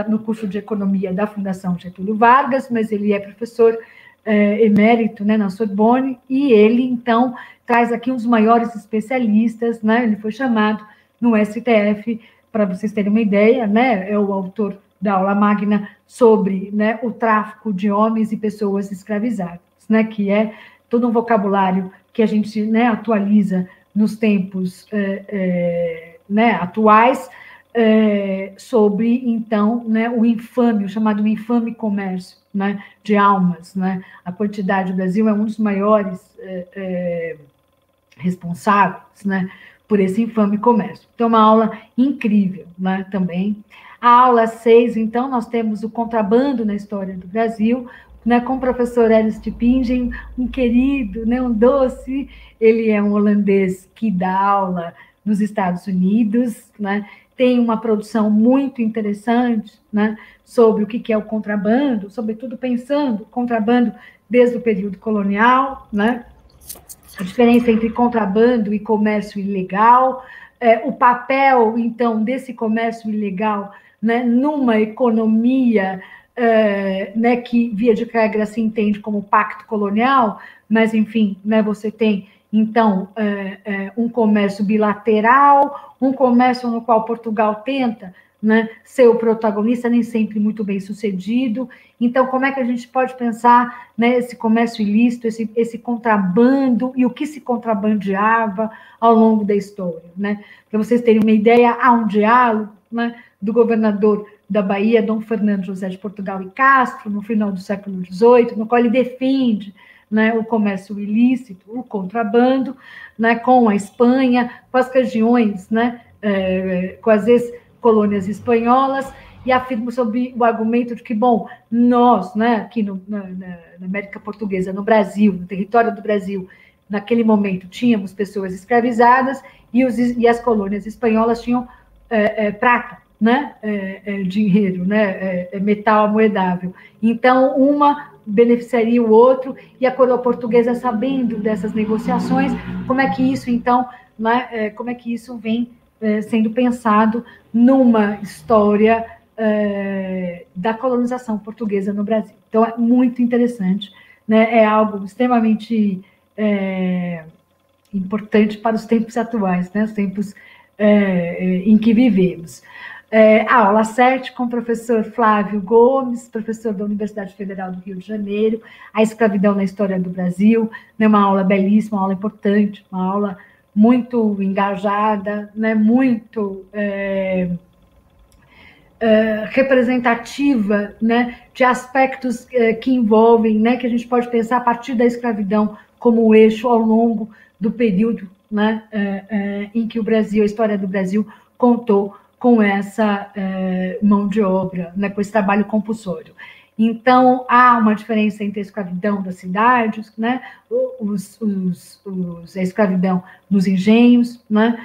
S2: no curso de Economia da Fundação Getúlio Vargas, mas ele é professor emérito, né, na Sorbonne, e ele, então, traz aqui um dos maiores especialistas, né, ele foi chamado no STF, para vocês terem uma ideia, né, é o autor da aula magna sobre, né, o tráfico de homens e pessoas escravizadas, né, que é todo um vocabulário que a gente, né, atualiza nos tempos né, atuais, sobre, então, né, o chamado infame comércio, né, de almas, né? A quantidade, o Brasil é um dos maiores responsáveis, né, por esse infame comércio. Então, uma aula incrível, né, também. A aula 6, então, nós temos o contrabando na história do Brasil, né, com o professor Ernst Pingen, um querido, né, um doce, ele é um holandês que dá aula nos Estados Unidos, né, tem uma produção muito interessante, né, sobre o que é o contrabando, sobretudo pensando o contrabando desde o período colonial, né, a diferença entre contrabando e comércio ilegal, o papel, então, desse comércio ilegal, né, numa economia né, que, via de regra, se entende como pacto colonial, mas, enfim, né, você tem, então, um comércio bilateral, um comércio no qual Portugal tenta, né, ser o protagonista, nem sempre muito bem sucedido. Então, como é que a gente pode pensar, né, esse comércio ilícito, esse contrabando e o que se contrabandeava ao longo da história, né? Para vocês terem uma ideia, há um diálogo, né, do governador da Bahia, Dom Fernando José de Portugal e Castro, no final do século XVIII, no qual ele defende, né, o comércio ilícito, o contrabando, né, com a Espanha, com as regiões, né, com as ex-colônias espanholas, e afirma sobre o argumento de que, bom, nós, né, aqui na América Portuguesa, no Brasil, no território do Brasil, naquele momento tínhamos pessoas escravizadas e as colônias espanholas tinham prata, né, dinheiro, né, metal amoedável. Então, uma beneficiaria o outro, e a coroa portuguesa, sabendo dessas negociações, como é que isso, então, né, como é que isso vem sendo pensado numa história da colonização portuguesa no Brasil. Então, é muito interessante, né, é algo extremamente importante para os tempos atuais, né, os tempos em que vivemos. A aula 7 com o professor Flávio Gomes, professor da Universidade Federal do Rio de Janeiro, a escravidão na história do Brasil, né, uma aula belíssima, uma aula importante, uma aula muito engajada, né, muito representativa, né, de aspectos que envolvem, né, que a gente pode pensar a partir da escravidão como eixo ao longo do período, né, em que o Brasil, a história do Brasil, contou com essa mão de obra, né, com esse trabalho compulsório. Então, há uma diferença entre a escravidão das cidades, né, a escravidão nos engenhos, né,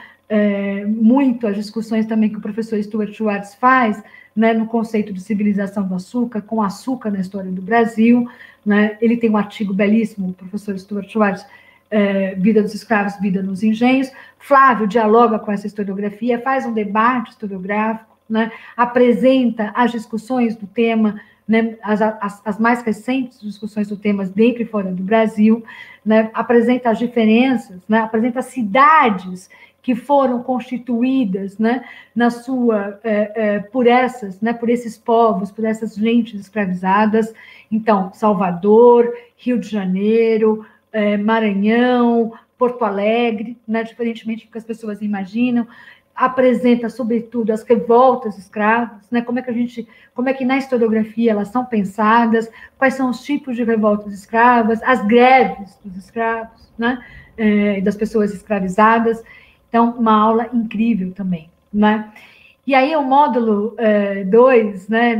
S2: muito as discussões também que o professor Stuart Schwartz faz, né, no conceito de civilização do açúcar, com açúcar na história do Brasil, né? Ele tem um artigo belíssimo, o professor Stuart Schwartz, Vida dos Escravos, Vida nos Engenhos. Flávio dialoga com essa historiografia, faz um debate historiográfico, né? Apresenta as discussões do tema, né? As mais recentes discussões do tema dentro e fora do Brasil, né? Apresenta as diferenças, né? Apresenta as cidades que foram constituídas, né, na sua, por essas, né, por esses povos, por essas gentes escravizadas. Então, Salvador, Rio de Janeiro, Maranhão, Porto Alegre, né, diferentemente do que as pessoas imaginam. Apresenta, sobretudo, as revoltas escravas, né, como é que na historiografia elas são pensadas, quais são os tipos de revoltas escravas, as greves dos escravos, né, das pessoas escravizadas. Então, uma aula incrível também, né? E aí, o módulo 2, né,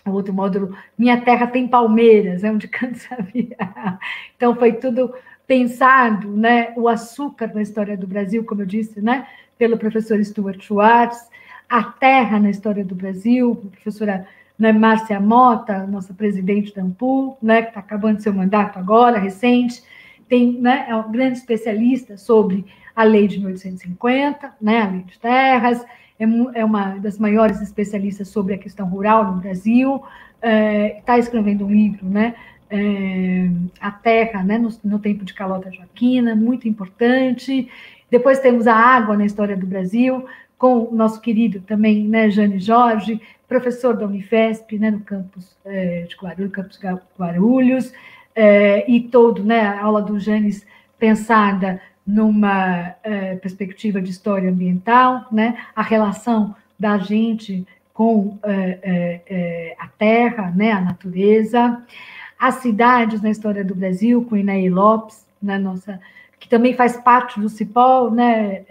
S2: o outro módulo, Minha Terra Tem Palmeiras, onde canta sabia. Então, foi tudo pensado, né, o açúcar na história do Brasil, como eu disse, né, pelo professor Stuart Schwartz, a terra na história do Brasil, a professora, né, Márcia Mota, nossa presidente da AMPU, né, que está acabando seu mandato agora, recente, tem, né, é um grande especialista sobre a lei de 1850, né, a lei de terras, é uma das maiores especialistas sobre a questão rural no Brasil, está escrevendo um livro, né, A Terra, né, no tempo de Carlota Joaquina, muito importante. Depois temos a água na história do Brasil, com o nosso querido também, né, Jane Jorge, professor da Unifesp, né, no campus de Guarulhos, campus Guarulhos, e todo, né, a aula do Janes pensada numa perspectiva de história ambiental, né, a relação da gente com a terra, né, a natureza, as cidades na história do Brasil, com Inaí Lopes, né, nossa, que também faz parte do CIPOL, né,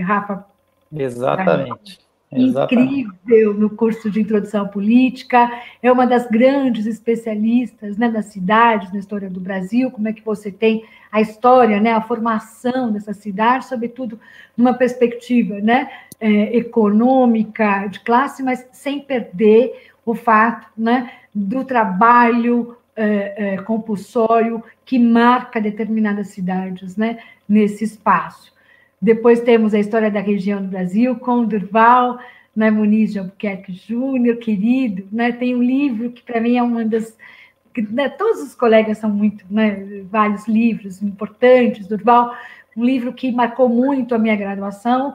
S2: Rafa?
S1: Exatamente.
S2: Incrível no curso de Introdução à Política, é uma das grandes especialistas, né, das cidades na história do Brasil, como é que você tem a história, né, a formação dessas cidades, sobretudo numa perspectiva, né, econômica, de classe, mas sem perder o fato, né, do trabalho compulsório que marca determinadas cidades, né, nesse espaço. Depois temos a história da região do Brasil, com Durval, né, Muniz de Albuquerque Júnior, querido, né, tem um livro que para mim é uma das... Né, todos os colegas são muito, né, vários livros importantes, Durval, um livro que marcou muito a minha graduação,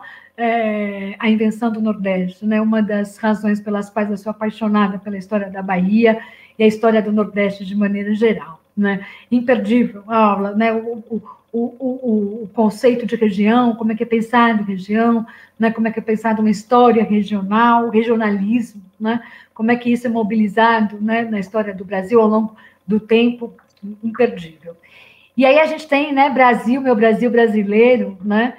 S2: A Invenção do Nordeste, né, uma das razões pelas quais eu sou apaixonada pela história da Bahia e a história do Nordeste de maneira geral, né, imperdível a aula, né, o conceito de região, como é que é pensado região, né, como é que é pensado uma história regional, regionalismo, né, como é que isso é mobilizado, né, na história do Brasil ao longo do tempo, imperdível. E aí a gente tem, né, Brasil, meu Brasil brasileiro, né,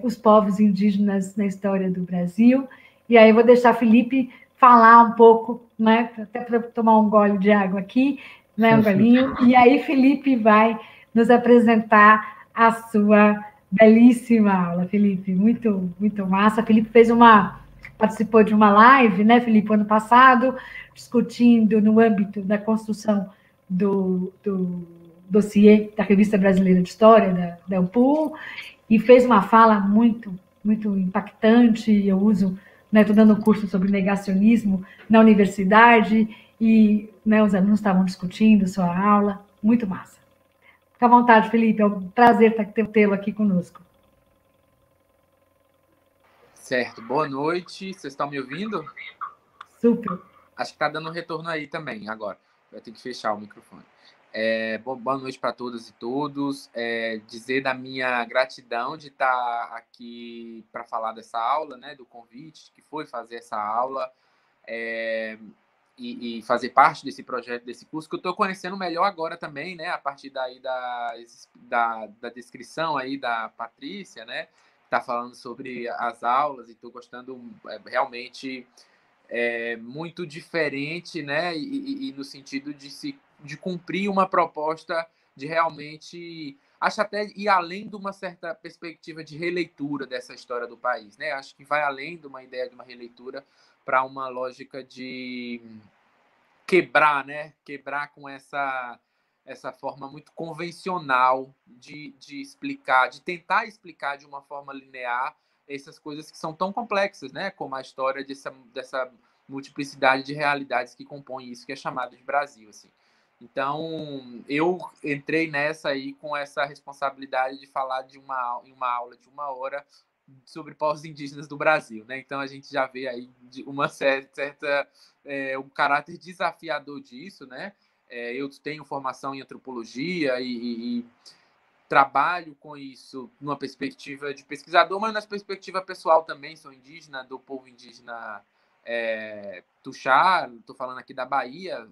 S2: os povos indígenas na história do Brasil, e aí eu vou deixar Felipe falar um pouco, né, até para tomar um gole de água aqui, né, um golinho, e aí Felipe vai nos apresentar a sua belíssima aula, Felipe, muito, muito massa. Felipe participou de uma live, né, Felipe, ano passado, discutindo no âmbito da construção do dossiê da Revista Brasileira de História, da UPU, e fez uma fala muito, muito impactante. Eu uso, né, estou dando um curso sobre negacionismo na universidade, e, né, os alunos estavam discutindo sua aula, muito massa. Fica à vontade, Felipe, é um prazer tê-lo aqui conosco.
S4: Certo, boa noite, vocês estão me ouvindo?
S2: Super.
S4: Acho que está dando retorno aí também, agora. Vai ter que fechar o microfone. Boa noite para todas e todos. Dizer da minha gratidão de estar aqui para falar dessa aula, né, do convite que foi fazer essa aula e fazer parte desse projeto, desse curso, que eu estou conhecendo melhor agora também, né, a partir daí da descrição aí da Patrícia, né, que está falando sobre as aulas, e estou gostando realmente muito diferente, né, e no sentido de cumprir uma proposta de realmente acho até ir além de uma certa perspectiva de releitura dessa história do país, né? Acho que vai além de uma ideia de uma releitura para uma lógica de quebrar, né? Quebrar com essa forma muito convencional de explicar, de tentar explicar de uma forma linear essas coisas que são tão complexas, né? Como a história dessa multiplicidade de realidades que compõem isso que é chamado de Brasil, assim. Então, eu entrei nessa aí com essa responsabilidade de falar em uma aula de 1 hora sobre povos indígenas do Brasil, né? Então a gente já vê aí uma certa um caráter desafiador disso, né? Eu tenho formação em antropologia e trabalho com isso numa perspectiva de pesquisador, mas na perspectiva pessoal também. Sou indígena, do povo indígena Tuxá, estou falando aqui da Bahia,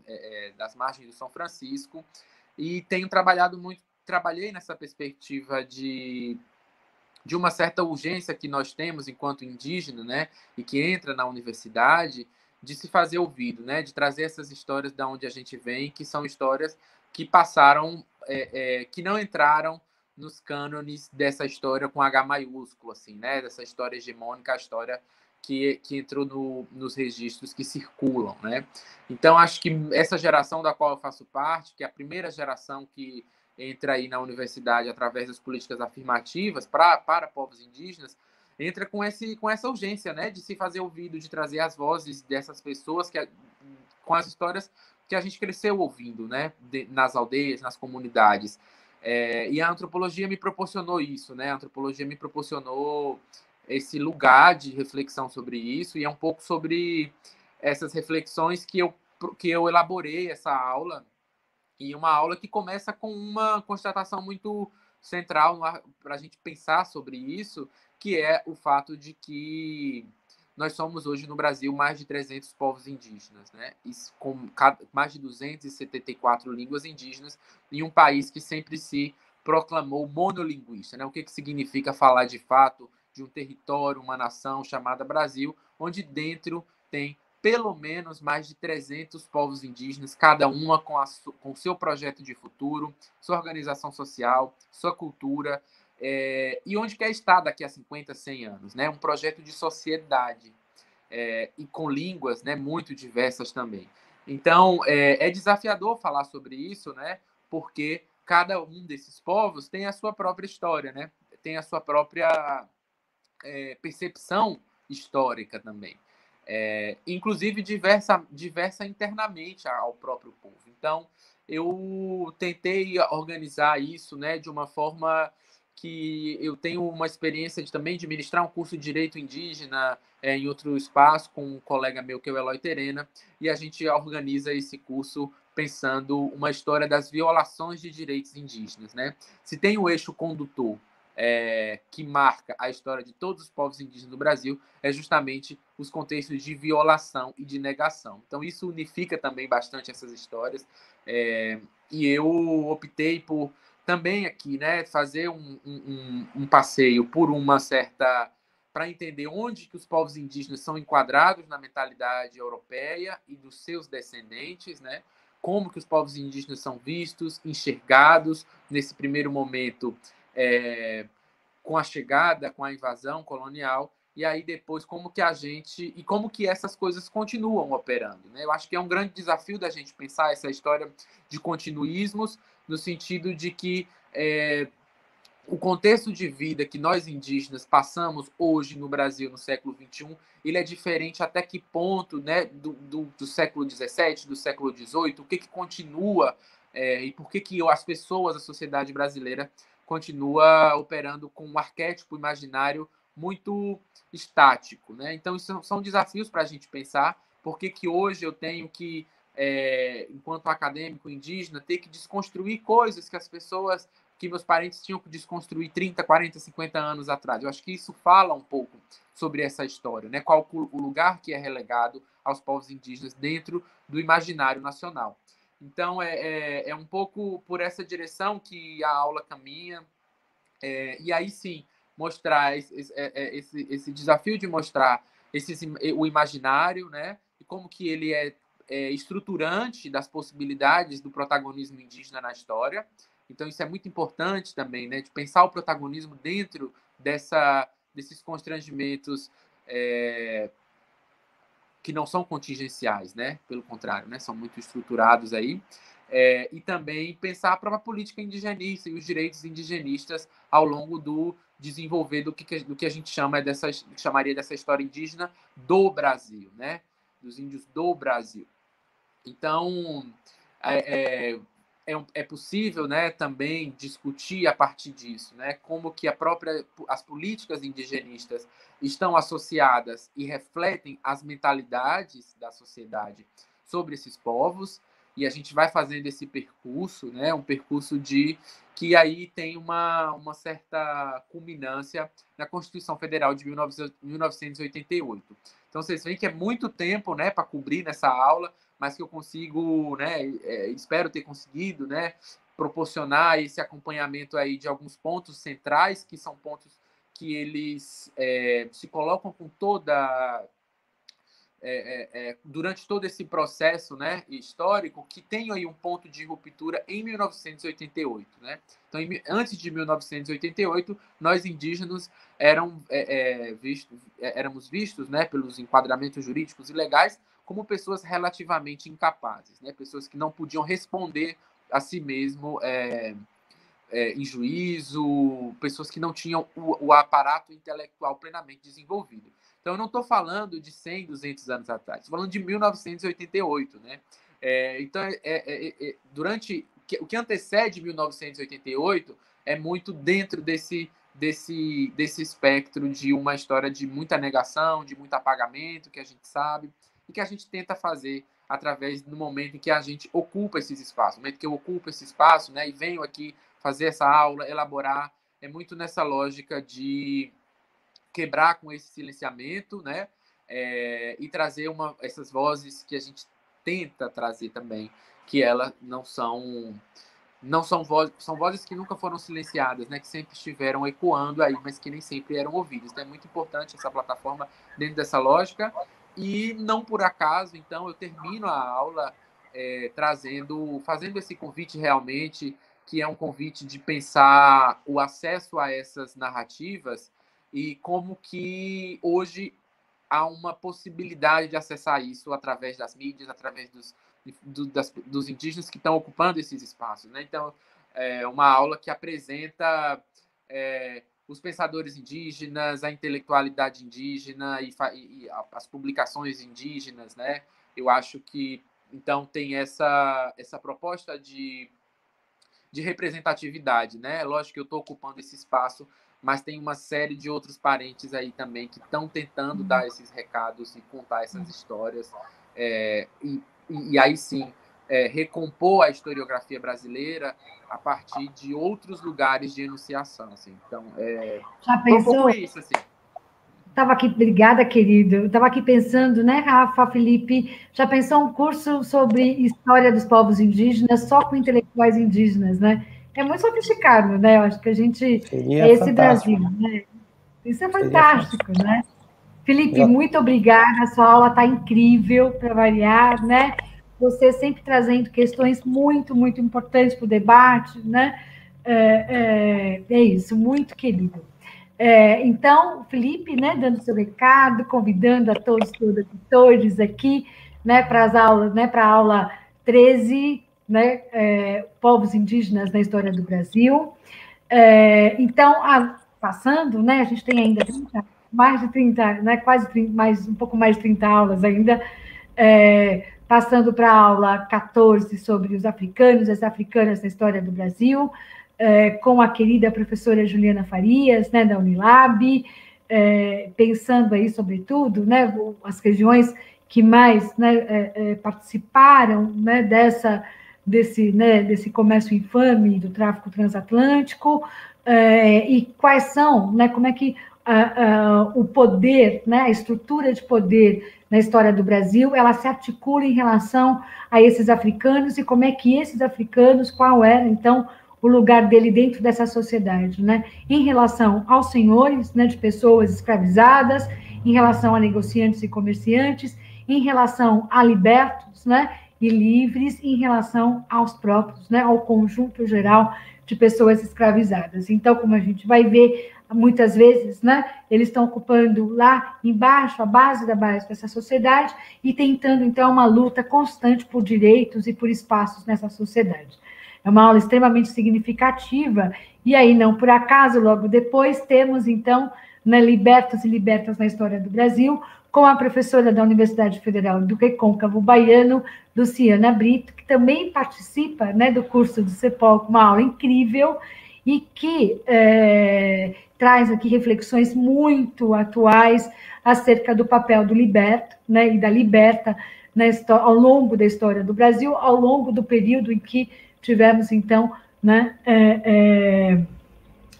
S4: das margens do São Francisco, e tenho trabalhei nessa perspectiva de uma certa urgência que nós temos enquanto indígena, né, e que entra na universidade, de se fazer ouvido, né, de trazer essas histórias de onde a gente vem, que são histórias que passaram, que não entraram nos cânones dessa história com H maiúsculo, assim, né, dessa história hegemônica, a história que entrou nos registros que circulam, né. Então, acho que essa geração da qual eu faço parte, que é a primeira geração que entra aí na universidade através das políticas afirmativas para povos indígenas, entra com essa urgência, né, de se fazer ouvido, de trazer as vozes dessas pessoas com as histórias que a gente cresceu ouvindo, né, nas aldeias, nas comunidades. E a antropologia me proporcionou isso, né? A antropologia me proporcionou esse lugar de reflexão sobre isso, e é um pouco sobre essas reflexões que eu elaborei essa aula, e uma aula que começa com uma constatação muito central para a gente pensar sobre isso, que é o fato de que nós somos hoje no Brasil mais de 300 povos indígenas, né? Com mais de 274 línguas indígenas, em um país que sempre se proclamou monolinguista, né? O que significa falar de fato de um território, uma nação chamada Brasil, onde dentro tem pelo menos mais de 300 povos indígenas, cada uma com seu projeto de futuro, sua organização social, sua cultura, e onde quer estar daqui a 50, 100 anos, né? Um projeto de sociedade, e com línguas, né, muito diversas também. Então, é desafiador falar sobre isso, né? Porque cada um desses povos tem a sua própria história, né? Tem a sua própria percepção histórica também. Inclusive diversa internamente ao próprio povo. Então, eu tentei organizar isso, né, de uma forma que eu tenho uma experiência também de ministrar um curso de Direito Indígena em outro espaço com um colega meu, que é o Eloy Terena, e a gente organiza esse curso pensando uma história das violações de direitos indígenas, né? Se tem o eixo condutor que marca a história de todos os povos indígenas do Brasil, é justamente os contextos de violação e de negação. Então, isso unifica também bastante essas histórias, e eu optei por também aqui, né, fazer um passeio por uma certa... para entender onde que os povos indígenas são enquadrados na mentalidade europeia e dos seus descendentes, né? Como que os povos indígenas são vistos, enxergados nesse primeiro momento, com a chegada, com a invasão colonial, e aí depois como que essas coisas continuam operando, né? Eu acho que é um grande desafio da gente pensar essa história de continuismos, no sentido de que o contexto de vida que nós indígenas passamos hoje no Brasil, no século XXI, ele é diferente até que ponto, né, do século XVII, do século XVIII, o que continua, e por que as pessoas, a sociedade brasileira, continua operando com um arquétipo imaginário muito estático, né? Então, isso são desafios para a gente pensar. Por que hoje eu tenho que, enquanto acadêmico indígena, ter que desconstruir coisas que meus parentes tinham que desconstruir 30, 40, 50 anos atrás. Eu acho que isso fala um pouco sobre essa história, né? Qual o lugar que é relegado aos povos indígenas dentro do imaginário nacional. Então, é um pouco por essa direção que a aula caminha. E aí, sim, mostrar esse desafio de mostrar o imaginário, né? E como que ele é estruturante das possibilidades do protagonismo indígena na história, Então, isso é muito importante também, né, de pensar o protagonismo dentro desses constrangimentos que não são contingenciais, né? Pelo contrário, né? São muito estruturados aí. E também pensar a própria política indigenista e os direitos indigenistas ao longo do desenvolver do que a gente chamaria dessa história indígena do Brasil, né? Dos índios do Brasil. Então, é possível, né, também discutir a partir disso, né, como que as políticas indigenistas estão associadas e refletem as mentalidades da sociedade sobre esses povos, e a gente vai fazendo esse percurso, né, um percurso que aí tem uma certa culminância na Constituição Federal de 1988. Então, vocês veem que é muito tempo, né, para cobrir nessa aula, mas que eu consigo, né, espero ter conseguido, né, proporcionar esse acompanhamento aí de alguns pontos centrais, que são pontos que eles se colocam com durante todo esse processo, né, histórico, que tem aí um ponto de ruptura em 1988. Né? Então, antes de 1988, nós indígenas éramos vistos, né, pelos enquadramentos jurídicos e legais como pessoas relativamente incapazes, né? Pessoas que não podiam responder a si mesmo em juízo, pessoas que não tinham o aparato intelectual plenamente desenvolvido. Então, eu não estou falando de 100, 200 anos atrás, estou falando de 1988. Né? Então, durante o que antecede 1988 é muito dentro desse espectro de uma história de muita negação, de muito apagamento, que a gente sabe, e que a gente tenta fazer através do momento em que a gente ocupa esses espaços. No momento que eu ocupo esse espaço, né, e venho aqui fazer essa aula, elaborar, é muito nessa lógica de quebrar com esse silenciamento, né, e trazer essas vozes que a gente tenta trazer também, que elas não são vozes, são vozes que nunca foram silenciadas, né, que sempre estiveram ecoando aí, mas que nem sempre eram ouvidas. Então é muito importante essa plataforma dentro dessa lógica. E não por acaso, então, eu termino a aula fazendo esse convite realmente, que é um convite de pensar o acesso a essas narrativas e como que hoje há uma possibilidade de acessar isso através das mídias, através dos indígenas que estão ocupando esses espaços. Né? Então, é uma aula que apresenta os pensadores indígenas, a intelectualidade indígena e as publicações indígenas, né? Eu acho que, então, tem essa proposta de representatividade, né? Lógico que eu estou ocupando esse espaço, mas tem uma série de outros parentes aí também que estão tentando dar esses recados e contar essas histórias. E aí sim, recompor a historiografia brasileira a partir de outros lugares de enunciação. Assim. Então,
S2: já pensou?
S4: Um pouco isso, assim.
S2: Estava aqui, obrigada, querido. Estava aqui pensando, né, Rafa, Felipe, já pensou um curso sobre história dos povos indígenas só com intelectuais indígenas, né? É muito sofisticado, né? Eu acho que a gente
S1: Seria
S2: esse
S1: fantástico.
S2: Brasil, né? Isso é fantástico, né? Felipe, muito obrigada. A sua aula está incrível para variar, né? Você sempre trazendo questões muito, muito importantes para o debate, né? É isso, muito querido. Então, Felipe, né, dando seu recado, convidando a todos todos aqui, né, para as aulas, né, para a aula 13, né, povos indígenas na história do Brasil. Então, passando, né, a gente tem ainda mais de 30, né, quase 30, um pouco mais de 30 aulas ainda, passando para a aula 14 sobre os africanos e as africanas na história do Brasil, com a querida professora Juliana Farias, né, da Unilab, pensando aí, sobretudo, né, as regiões que mais, né, participaram, né, desse comércio infame do tráfico transatlântico, e quais são, né, como é que o poder, né, a estrutura de poder na história do Brasil, ela se articula em relação a esses africanos e como é que esses africanos, qual era, então, o lugar dele dentro dessa sociedade, né? Em relação aos senhores, né, de pessoas escravizadas, em relação a negociantes e comerciantes, em relação a libertos, né, e livres, em relação aos próprios, né, ao conjunto geral de pessoas escravizadas. Então, como a gente vai ver, muitas vezes, né, eles estão ocupando lá embaixo, a base da base dessa sociedade e tentando, então, uma luta constante por direitos e por espaços nessa sociedade. É uma aula extremamente significativa, e aí, não por acaso, logo depois, temos, então, né, Libertos e Libertas na História do Brasil, com a professora da Universidade Federal do Recôncavo Baiano, Luciana Brito, que também participa, né, do curso do CEPOL, uma aula incrível, e que traz aqui reflexões muito atuais acerca do papel do liberto, né, e da liberta ao longo da história do Brasil, ao longo do período em que tivemos, então, né,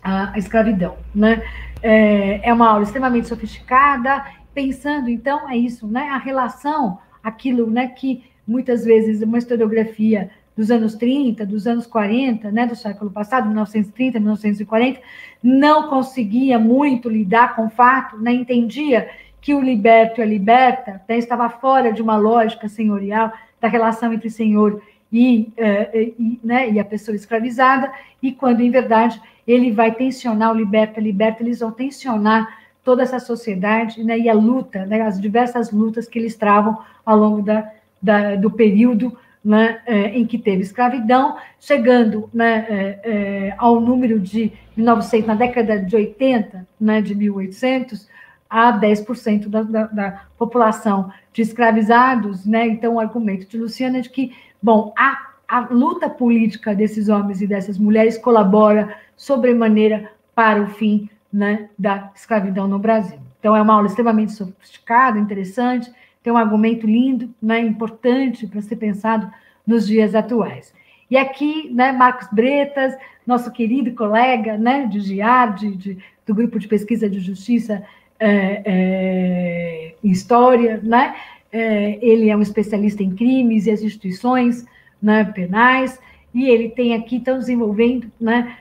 S2: a escravidão. Né? É uma aula extremamente sofisticada, pensando, então, é isso, né, a relação, aquilo, né, que muitas vezes uma historiografia dos anos 30, dos anos 40, né, do século passado, 1930, 1940, não conseguia muito lidar com o fato, né, entendia que o liberto e a liberta, né, estava fora de uma lógica senhorial, da relação entre senhor né, e a pessoa escravizada, e quando, em verdade, ele vai tensionar o liberto e a liberta, eles vão tensionar toda essa sociedade, né, e a luta, né, as diversas lutas que eles travam ao longo do período, né, em que teve escravidão, chegando, né, ao número de 1900, na década de 80, né, de 1800, a 10% da população de escravizados, né? Então, o argumento de Luciana é de que, bom, a luta política desses homens e dessas mulheres colabora sobremaneira para o fim, né, da escravidão no Brasil. Então, é uma aula extremamente sofisticada, interessante, tem um argumento lindo, né, importante para ser pensado nos dias atuais. E aqui, né, Marcos Bretas, nosso querido colega, né, de GIAR, do Grupo de Pesquisa de Justiça e História, né? Ele é um especialista em crimes e as instituições, né, penais, e ele tem aqui, estão desenvolvendo, né,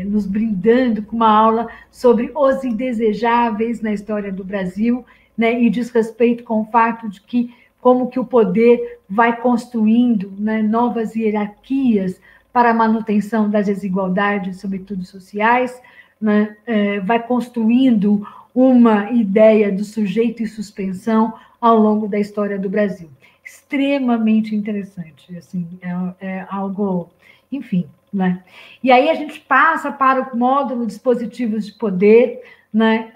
S2: nos brindando com uma aula sobre os indesejáveis na história do Brasil, né, e diz respeito com o fato de que como que o poder vai construindo, né, novas hierarquias para a manutenção das desigualdades, sobretudo sociais, né, vai construindo uma ideia do sujeito em suspensão ao longo da história do Brasil. Extremamente interessante, assim, é algo, enfim, né? E aí a gente passa para o módulo dispositivos de poder, né,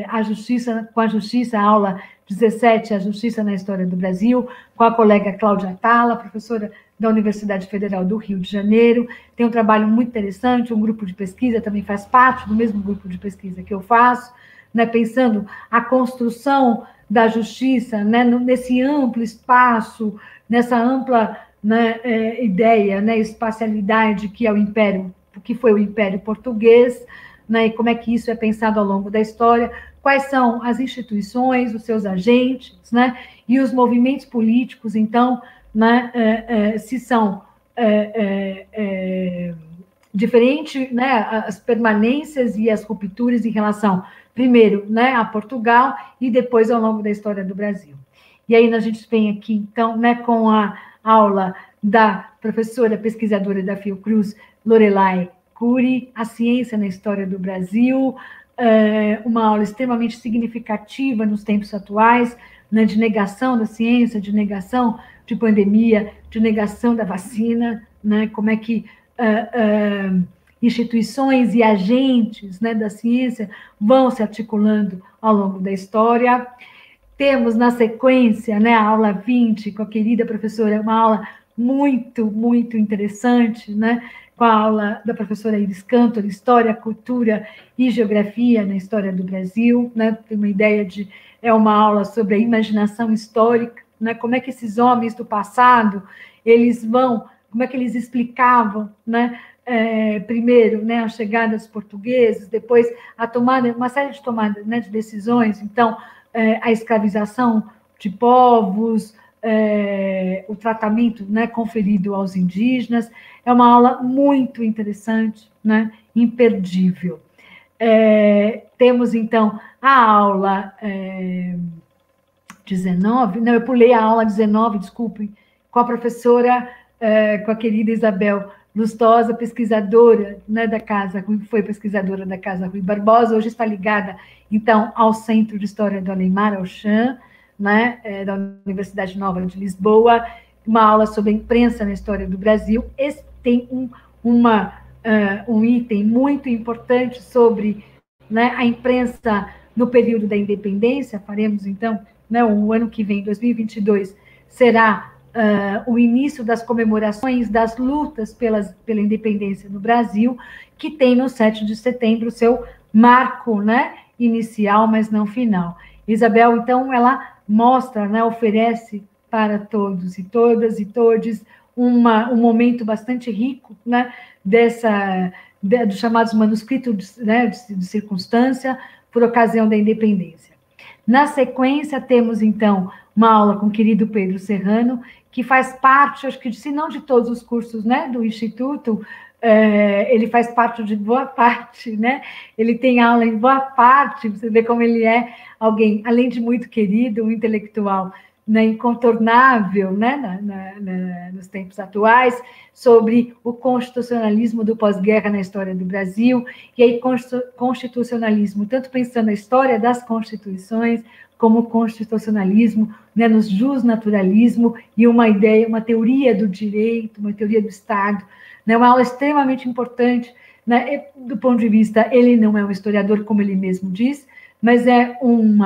S2: a justiça, com a justiça, a aula 17, a justiça na história do Brasil, com a colega Cláudia Atala, professora da Universidade Federal do Rio de Janeiro, tem um trabalho muito interessante, um grupo de pesquisa, também faz parte do mesmo grupo de pesquisa que eu faço, né, pensando a construção da justiça, né, nesse amplo espaço, nessa ampla, né, ideia, né, espacialidade que é o Império, que foi o Império Português, né, e como é que isso é pensado ao longo da história, quais são as instituições, os seus agentes, né, e os movimentos políticos, então, né, se são diferentes, né, as permanências e as rupturas em relação, primeiro, né, a Portugal e depois ao longo da história do Brasil. E aí a gente vem aqui, então, né, com a aula da professora pesquisadora da Fiocruz, Lorelai Cury, a ciência na história do Brasil, uma aula extremamente significativa nos tempos atuais, né, de negação da ciência, de negação de pandemia, de negação da vacina, né, como é que instituições e agentes, né, da ciência vão se articulando ao longo da história. Temos, na sequência, né, a aula 20, com a querida professora, uma aula muito, muito interessante, né, com a aula da professora Iris Cantor, História, Cultura e Geografia na História do Brasil, né, tem uma ideia de, uma aula sobre a imaginação histórica, né, como é que esses homens do passado, eles vão, como é que eles explicavam, né, primeiro, né, a chegada dos portugueses, depois a tomada, uma série de tomadas, né, de decisões, então, a escravização de povos, o tratamento, né, conferido aos indígenas, é uma aula muito interessante, né, imperdível. Temos, então, a aula 19, não, eu pulei a aula 19, desculpem, com a professora, com a querida Isabel Lustosa, pesquisadora, né, da Casa Rui, foi pesquisadora da Casa Rui Barbosa, hoje está ligada, então, ao Centro de História do Além-Mar, ao CHAM, né, da Universidade Nova de Lisboa, uma aula sobre a imprensa na história do Brasil. Esse tem um item muito importante sobre, né, a imprensa no período da independência. Faremos, então, né, o ano que vem, 2022, será o início das comemorações das lutas pela independência no Brasil, que tem no 7 de setembro o seu marco, né, inicial, mas não final. Isabel, então, ela mostra, né, oferece para todos e todas e todes um momento bastante rico, né, dos chamados manuscritos, né, de circunstância por ocasião da independência. Na sequência, temos, então, uma aula com o querido Pedro Serrano, que faz parte, acho que, se não de todos os cursos, né, do Instituto, ele faz parte de boa parte, né? Ele tem aula em boa parte, você vê como ele é alguém, além de muito querido, um intelectual, né, incontornável, né, nos tempos atuais, sobre o constitucionalismo do pós-guerra na história do Brasil, e aí constitucionalismo, tanto pensando na história das constituições, como constitucionalismo, né, nos justnaturalismo, e uma ideia, uma teoria do direito, uma teoria do Estado, né, uma aula extremamente importante, né, do ponto de vista, ele não é um historiador, como ele mesmo diz, mas é um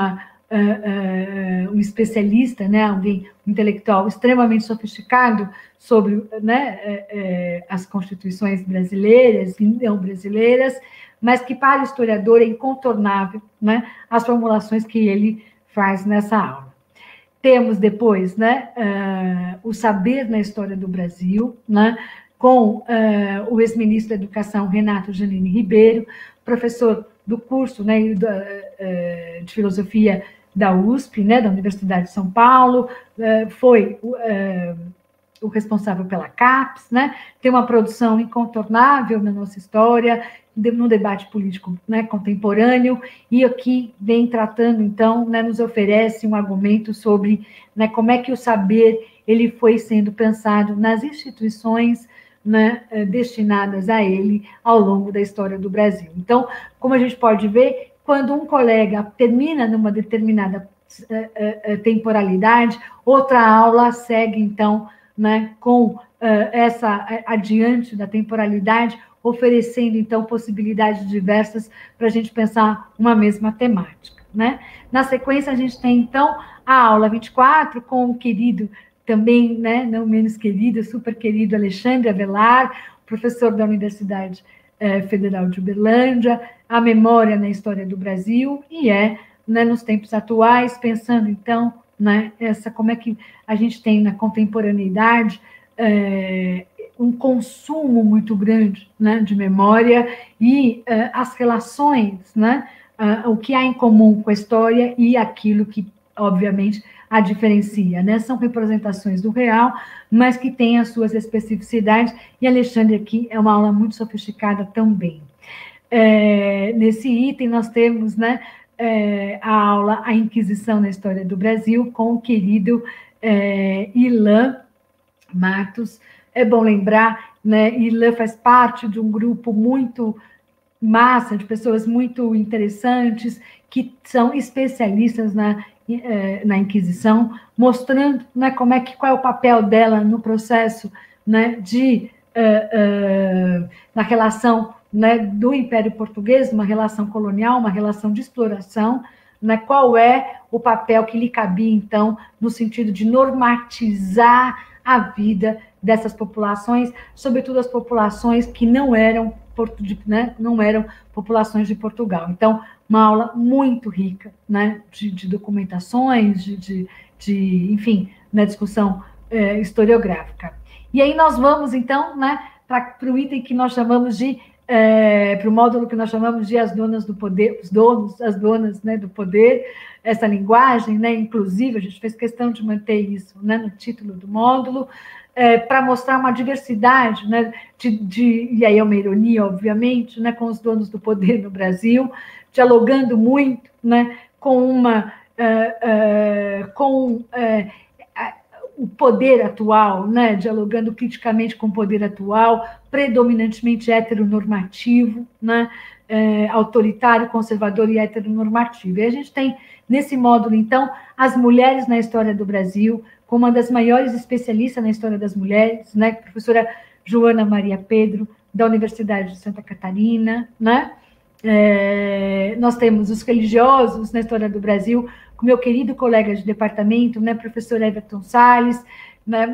S2: especialista, né, alguém, um intelectual extremamente sofisticado sobre, né, as constituições brasileiras e não brasileiras, mas que para o historiador é incontornável, né, as formulações que ele faz nessa aula. Temos depois, né, o saber na história do Brasil, né, com o ex-ministro da Educação, Renato Janine Ribeiro, professor do curso, né, de filosofia da USP, né, da Universidade de São Paulo, foi o responsável pela CAPES, né, tem uma produção incontornável na nossa história, no debate político, né, contemporâneo, e aqui vem tratando, então, né, nos oferece um argumento sobre, né, como é que o saber ele foi sendo pensado nas instituições, né, destinadas a ele ao longo da história do Brasil. Então, como a gente pode ver, quando um colega termina numa determinada temporalidade, outra aula segue, então, né, com essa adiante da temporalidade, oferecendo, então, possibilidades diversas para a gente pensar uma mesma temática, né? Na sequência, a gente tem, então, a aula 24, com o querido, também, né, não menos querido, super querido Alexandre Avelar, professor da Universidade Federal de Uberlândia, a memória na história do Brasil, e né, nos tempos atuais, pensando, então, né, como é que a gente tem na contemporaneidade um consumo muito grande, né, de memória e as relações, né, o que há em comum com a história e aquilo que, obviamente, a diferencia, né? São representações do real, mas que têm as suas especificidades, e Alexandre aqui é uma aula muito sofisticada também. Nesse item nós temos, né, a aula A Inquisição na História do Brasil, com o querido Ilan Matos. É bom lembrar, né, Ilan faz parte de um grupo muito massa, de pessoas muito interessantes, que são especialistas na Inquisição, mostrando, né, qual é o papel dela no processo, né, na relação, né, do Império Português, uma relação colonial, uma relação de exploração, né, qual é o papel que lhe cabia, então, no sentido de normatizar a vida dessas populações, sobretudo as populações que não eram populações de Portugal. Então, uma aula muito rica, né, de documentações, enfim, na discussão historiográfica. E aí nós vamos, então, né, para o item que nós chamamos de, para o módulo que nós chamamos de as donas do poder, os donos, as donas, né, do poder, essa linguagem, né, inclusive, a gente fez questão de manter isso, né, no título do módulo, para mostrar uma diversidade, né, e aí é uma ironia, obviamente, né, com os donos do poder no Brasil, dialogando muito, né, com o poder atual, né, dialogando criticamente com o poder atual, predominantemente heteronormativo, né, autoritário, conservador e heteronormativo. E a gente tem, nesse módulo, então, as mulheres na história do Brasil, como uma das maiores especialistas na história das mulheres, né, professora Joana Maria Pedro, da Universidade de Santa Catarina, né? Nós temos os religiosos na história do Brasil, com meu querido colega de departamento, né, professor Everton Salles, né,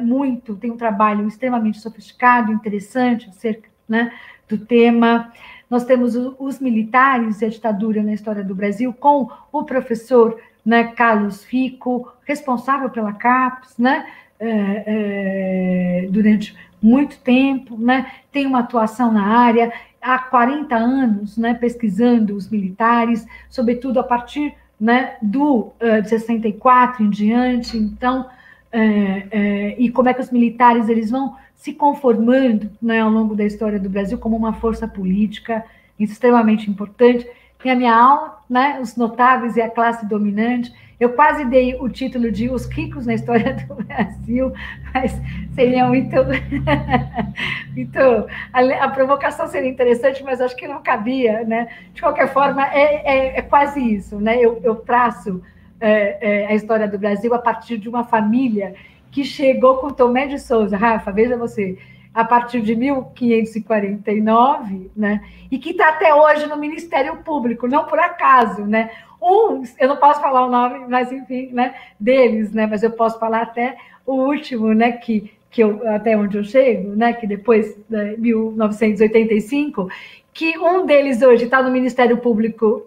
S2: tem um trabalho extremamente sofisticado, interessante acerca, né, do tema. Nós temos os militares e a ditadura na história do Brasil, com o professor, né, Carlos Fico, responsável pela CAPES, né, durante muito tempo, né, tem uma atuação na área, há 40 anos, né, pesquisando os militares, sobretudo a partir, né, de 64 em diante, então, e como é que os militares eles vão se conformando, né, ao longo da história do Brasil como uma força política extremamente importante. Tem a minha aula, né, os notáveis e a classe dominante. Eu quase dei o título de Os Ricos na História do Brasil, mas seria muito... a provocação seria interessante, mas acho que não cabia, né? De qualquer forma, é quase isso, né? Eu traço a história do Brasil a partir de uma família que chegou com Tomé de Souza. Rafa, veja você, a partir de 1549, né? E que está até hoje no Ministério Público, não por acaso, né? Eu não posso falar o nome, mas enfim, né, deles, né? Mas eu posso falar até o último, né? Até onde eu chego, né? Que depois de 1985, que um deles hoje está no Ministério Público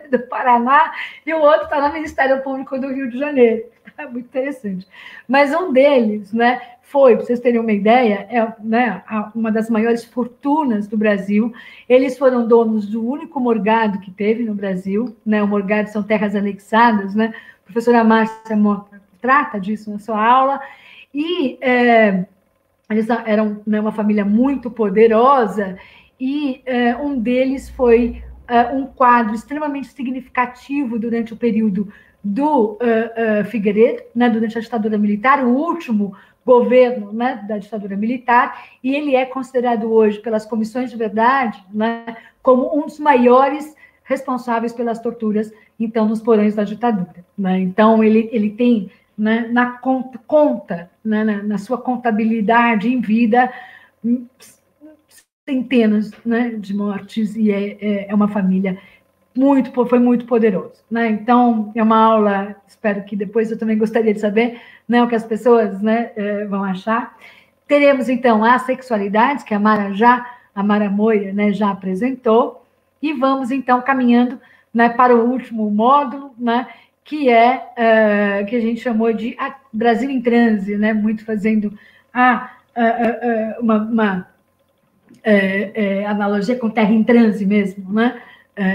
S2: do Paraná e o outro está no Ministério Público do Rio de Janeiro. É muito interessante. Mas um deles, né, para vocês terem uma ideia, né, uma das maiores fortunas do Brasil. Eles foram donos do único morgado que teve no Brasil, né? O morgado são terras anexadas, né? A professora Márcia Mota trata disso na sua aula. E eles eram, né, uma família muito poderosa, e um deles foi um quadro extremamente significativo durante o período do Figueiredo, né, durante a ditadura militar, o último governo, né, da ditadura militar, e ele é considerado hoje pelas comissões de verdade, né, como um dos maiores responsáveis pelas torturas, então, nos porões da ditadura, né? Então, ele tem, né, na sua contabilidade em vida, centenas, né, de mortes, e é uma família foi muito poderoso, né? Então, é uma aula, espero que depois eu também gostaria de saber, né, o que as pessoas, né, vão achar. Teremos, então, as sexualidades, que a Mara Moira, né, já apresentou, e vamos, então, caminhando, né, para o último módulo, né, que que a gente chamou de Brasil em Transe, né, muito fazendo uma analogia com Terra em Transe mesmo, né,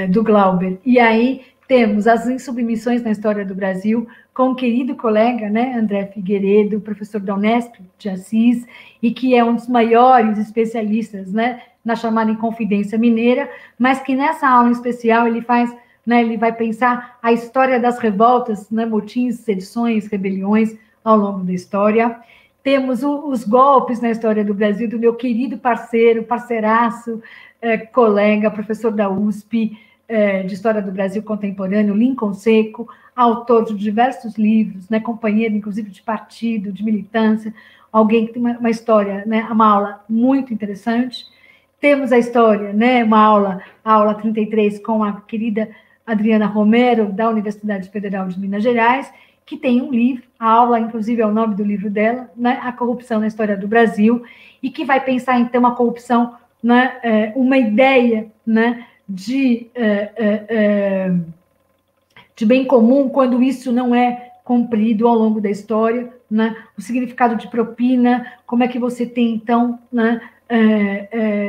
S2: do Glauber. E aí temos as insubmissões na história do Brasil, com o querido colega, né, André Figueiredo, professor da Unesp de Assis, e que é um dos maiores especialistas, né, na chamada Inconfidência Mineira, mas que nessa aula em especial ele vai pensar a história das revoltas, né, motins, sedições, rebeliões ao longo da história. Temos os golpes na história do Brasil, do meu querido parceiraço, colega, professor da USP, de História do Brasil Contemporâneo, Lincoln Seco, autor de diversos livros, né, companheiro, inclusive, de partido, de militância, alguém que tem uma história, né, uma aula muito interessante. Temos a história, né, a aula 33, com a querida Adriana Romero, da Universidade Federal de Minas Gerais, que tem um livro, a aula, inclusive, é o nome do livro dela, né, A Corrupção na História do Brasil, e que vai pensar, então, a corrupção, né, uma ideia, né, de bem comum, quando isso não é cumprido ao longo da história, né, o significado de propina, como é que você tem, então, né,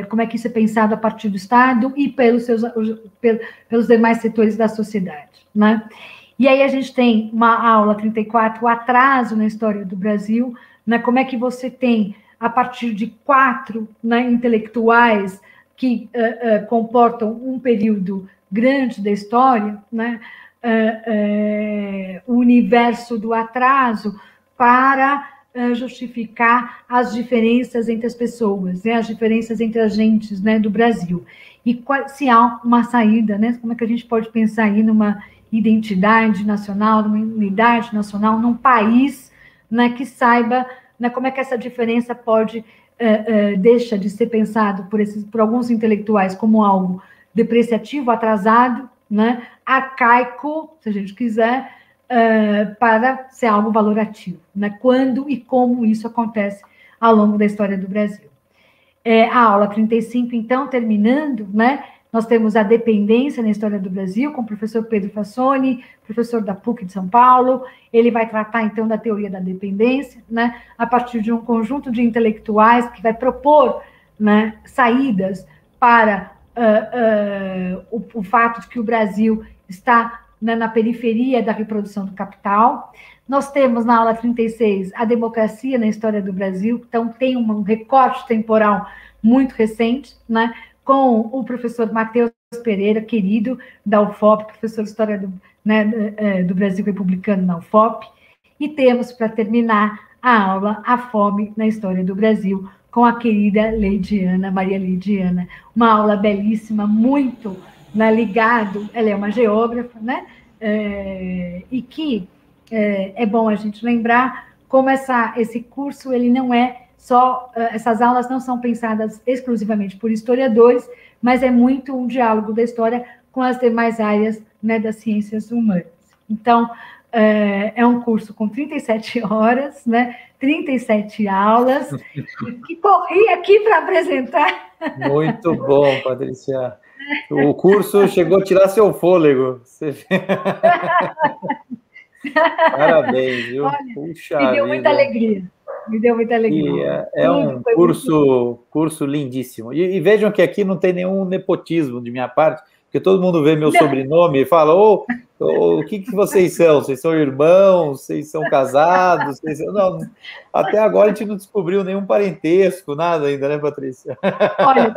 S2: como é que isso é pensado a partir do Estado e pelos demais setores da sociedade, né? E aí a gente tem uma aula 34, o atraso na história do Brasil, né, como é que você tem, a partir de 4, né, intelectuais que comportam um período grande da história, né, o universo do atraso para justificar as diferenças entre as pessoas, né, as diferenças entre as gentes, né, do Brasil. E se há uma saída, né, como é que a gente pode pensar aí numa identidade nacional, numa unidade nacional, num país, né, que saiba, né, como é que essa diferença pode deixa de ser pensado por alguns intelectuais como algo depreciativo, atrasado, né, arcaico, se a gente quiser, para ser algo valorativo, né? Quando e como isso acontece ao longo da história do Brasil. A aula 35, então, terminando, né? Nós temos a dependência na história do Brasil, com o professor Pedro Fassoni, professor da PUC de São Paulo. Ele vai tratar, então, da teoria da dependência, né? A partir de um conjunto de intelectuais que vai propor, né, saídas para o fato de que o Brasil está, né, na periferia da reprodução do capital. Nós temos, na aula 36, a democracia na história do Brasil, então tem um recorte temporal muito recente, né, com o professor Matheus Pereira, querido, da UFOP, professor de História do Brasil Republicano na UFOP. E temos, para terminar a aula, a fome na história do Brasil, com a querida Leidiana, Maria Leidiana. Uma aula belíssima, muito, né, ligado, ela é uma geógrafa, né, e que é bom a gente lembrar como esse curso, ele não é só, essas aulas não são pensadas exclusivamente por historiadores, mas é muito um diálogo da história com as demais áreas, né, das ciências humanas. Então, é um curso com 37 horas, né, 37 aulas, que corri aqui para apresentar.
S1: Muito bom, Patrícia. O curso chegou a tirar seu fôlego. Parabéns, viu?
S2: Olha,
S1: puxa
S2: me deu
S1: vida.
S2: Muita alegria. Me deu muita alegria.
S1: É um curso lindíssimo. E vejam que aqui não tem nenhum nepotismo de minha parte, porque todo mundo vê meu sobrenome e fala, o que vocês são? Vocês são irmãos? Vocês são casados? Não, até agora a gente não descobriu nenhum parentesco, nada ainda, né, Patrícia?
S2: Olha,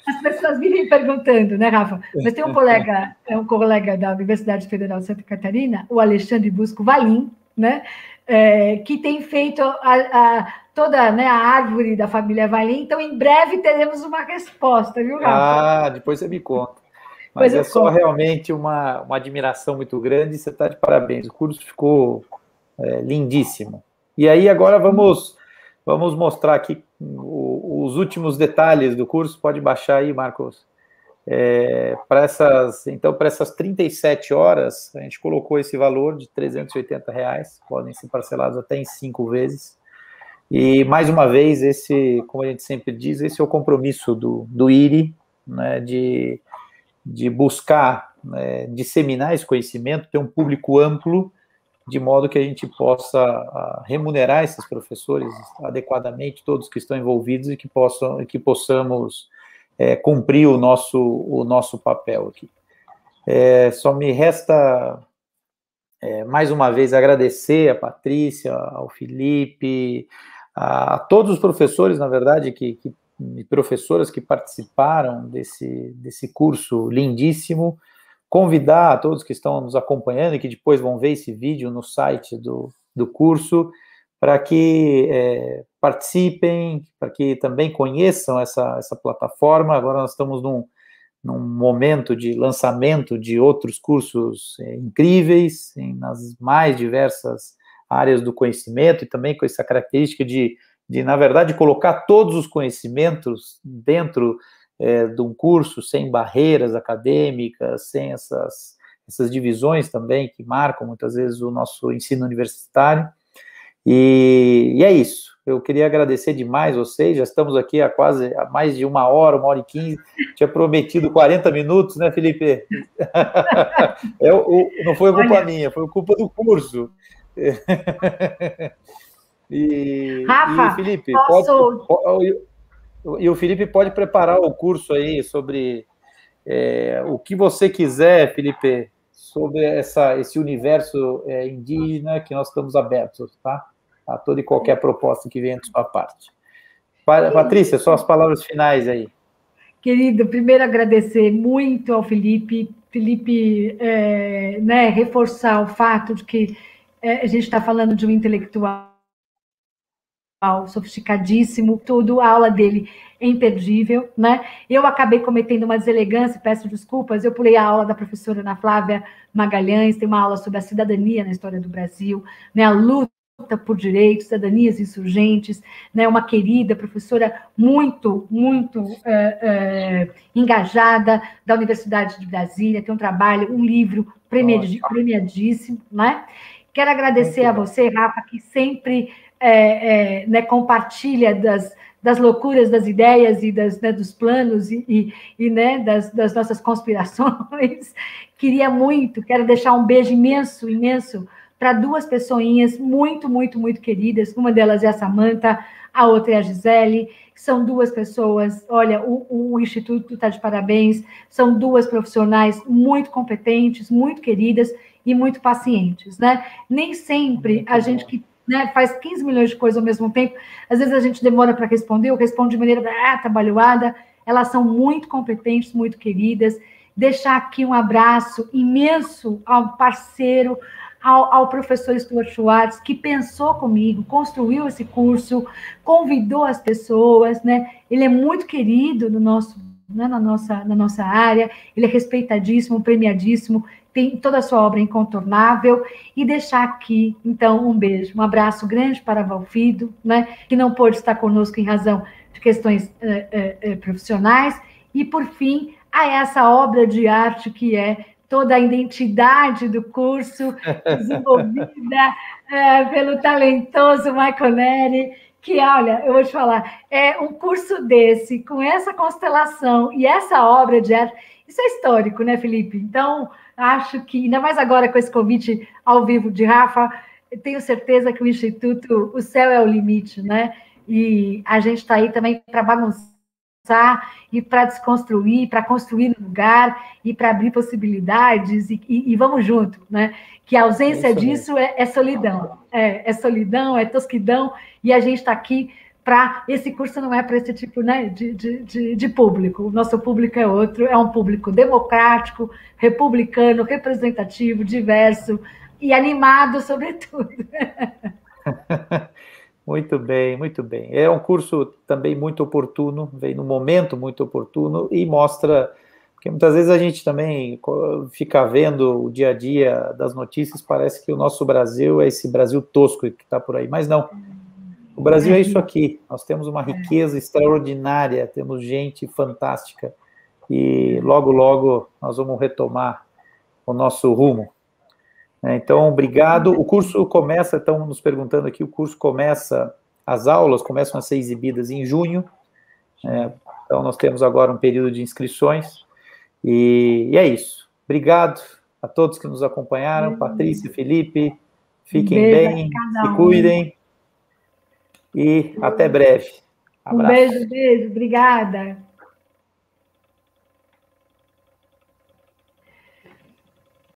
S2: as pessoas vivem perguntando, né, Rafa? Mas tem um colega da Universidade Federal de Santa Catarina, o Alexandre Busco Valim, né, que tem feito toda, né, a árvore da família Valim, então em breve teremos uma resposta, viu, Rafa?
S1: Depois você me conta. Mas é só realmente uma admiração muito grande, você está de parabéns, o curso ficou lindíssimo. E aí agora vamos mostrar aqui os últimos detalhes do curso, pode baixar aí, Marcos. Para essas 37 horas, a gente colocou esse valor de R$380, podem ser parcelados até em 5 vezes. E, mais uma vez, como a gente sempre diz, esse é o compromisso do IRI, né, de buscar, né, disseminar esse conhecimento, ter um público amplo, de modo que a gente possa remunerar esses professores adequadamente, todos que estão envolvidos, e que possamos cumprir o nosso papel aqui. Só me resta, mais uma vez, agradecer a Patrícia, ao Felipe, a todos os professores, na verdade, e professoras que participaram desse curso lindíssimo, convidar a todos que estão nos acompanhando e que depois vão ver esse vídeo no site do curso, para que participem, para que também conheçam essa plataforma. Agora nós estamos num momento de lançamento de outros cursos incríveis, nas mais diversas áreas do conhecimento, e também com essa característica de na verdade, colocar todos os conhecimentos dentro de um curso, sem barreiras acadêmicas, sem essas divisões também que marcam muitas vezes o nosso ensino universitário. E é isso. Eu queria agradecer demais vocês. Já estamos aqui há mais de 1h15. Tinha prometido 40 minutos, né, Felipe? Não foi culpa minha, foi culpa do curso.
S2: Rafa,
S1: e Felipe,
S2: posso...
S1: o Felipe pode preparar o curso aí sobre o que você quiser, Felipe, sobre esse universo indígena, que nós estamos abertos, tá? A toda e qualquer proposta que venha de sua parte. Patrícia, só as palavras finais aí.
S2: Querido, primeiro agradecer muito ao Felipe, né, reforçar o fato de que a gente está falando de um intelectual sofisticadíssimo, tudo, a aula dele é imperdível, né? Eu acabei cometendo uma deselegância, peço desculpas, eu pulei a aula da professora Ana Flávia Magalhães, tem uma aula sobre a cidadania na história do Brasil, né? A luta por direitos, cidadanias insurgentes, né? Uma querida professora muito engajada da Universidade de Brasília, tem um trabalho, um livro premiadíssimo, né? Quero agradecer a você, Rafa, que sempre né, compartilha das loucuras, das ideias e né, dos planos né, das nossas conspirações. Quero deixar um beijo imenso, imenso para duas pessoinhas muito queridas. Uma delas é a Samantha, a outra é a Gisele, que são duas pessoas, olha, o Instituto está de parabéns, são duas profissionais muito competentes, muito queridas e muito pacientes, né? Nem sempre a gente que faz 15 milhões de coisas ao mesmo tempo, às vezes a gente demora para responder, ou responde de maneira trabalhada, elas são muito competentes, muito queridas. Deixar aqui um abraço imenso ao parceiro, ao professor Stuart Schwartz, que pensou comigo, construiu esse curso, convidou as pessoas, né? Ele é muito querido no nosso, né, na nossa área, ele é respeitadíssimo, premiadíssimo, tem toda a sua obra incontornável, e deixar aqui, então, um beijo, um abraço grande para Valfido, né, que não pôde estar conosco em razão de questões profissionais, e, por fim, a essa obra de arte que é toda a identidade do curso, desenvolvida pelo talentoso Michael Neri, que, olha, eu vou te falar, um curso desse, com essa constelação e essa obra de arte, isso é histórico, né, Felipe? Então, acho que, ainda mais agora com esse convite ao vivo de Rafa, tenho certeza que o Instituto, o céu é o limite, né? E a gente está aí também para bagunçar e para desconstruir, para construir um lugar e para abrir possibilidades e vamos junto, né? Que a ausência disso é solidão, é solidão, é tosquidão, e a gente está aqui para... Esse curso não é para esse tipo, né, de público. O nosso público é outro, é um público democrático, republicano, representativo, diverso e animado, sobretudo.
S1: Muito bem, muito bem. É um curso também muito oportuno, vem num momento muito oportuno e mostra, porque muitas vezes a gente também fica vendo o dia a dia das notícias, parece que o nosso Brasil é esse Brasil tosco que está por aí, mas não. O Brasil é isso aqui, nós temos uma riqueza extraordinária, temos gente fantástica e logo, logo nós vamos retomar o nosso rumo. Então, obrigado. O curso começa, estão nos perguntando aqui, o curso começa, as aulas começam a ser exibidas em junho, então nós temos agora um período de inscrições, e é isso. Obrigado a todos que nos acompanharam, Patrícia, Felipe, fiquem bem, se cuidem, e até breve. Abraço.
S2: Beijo, obrigada.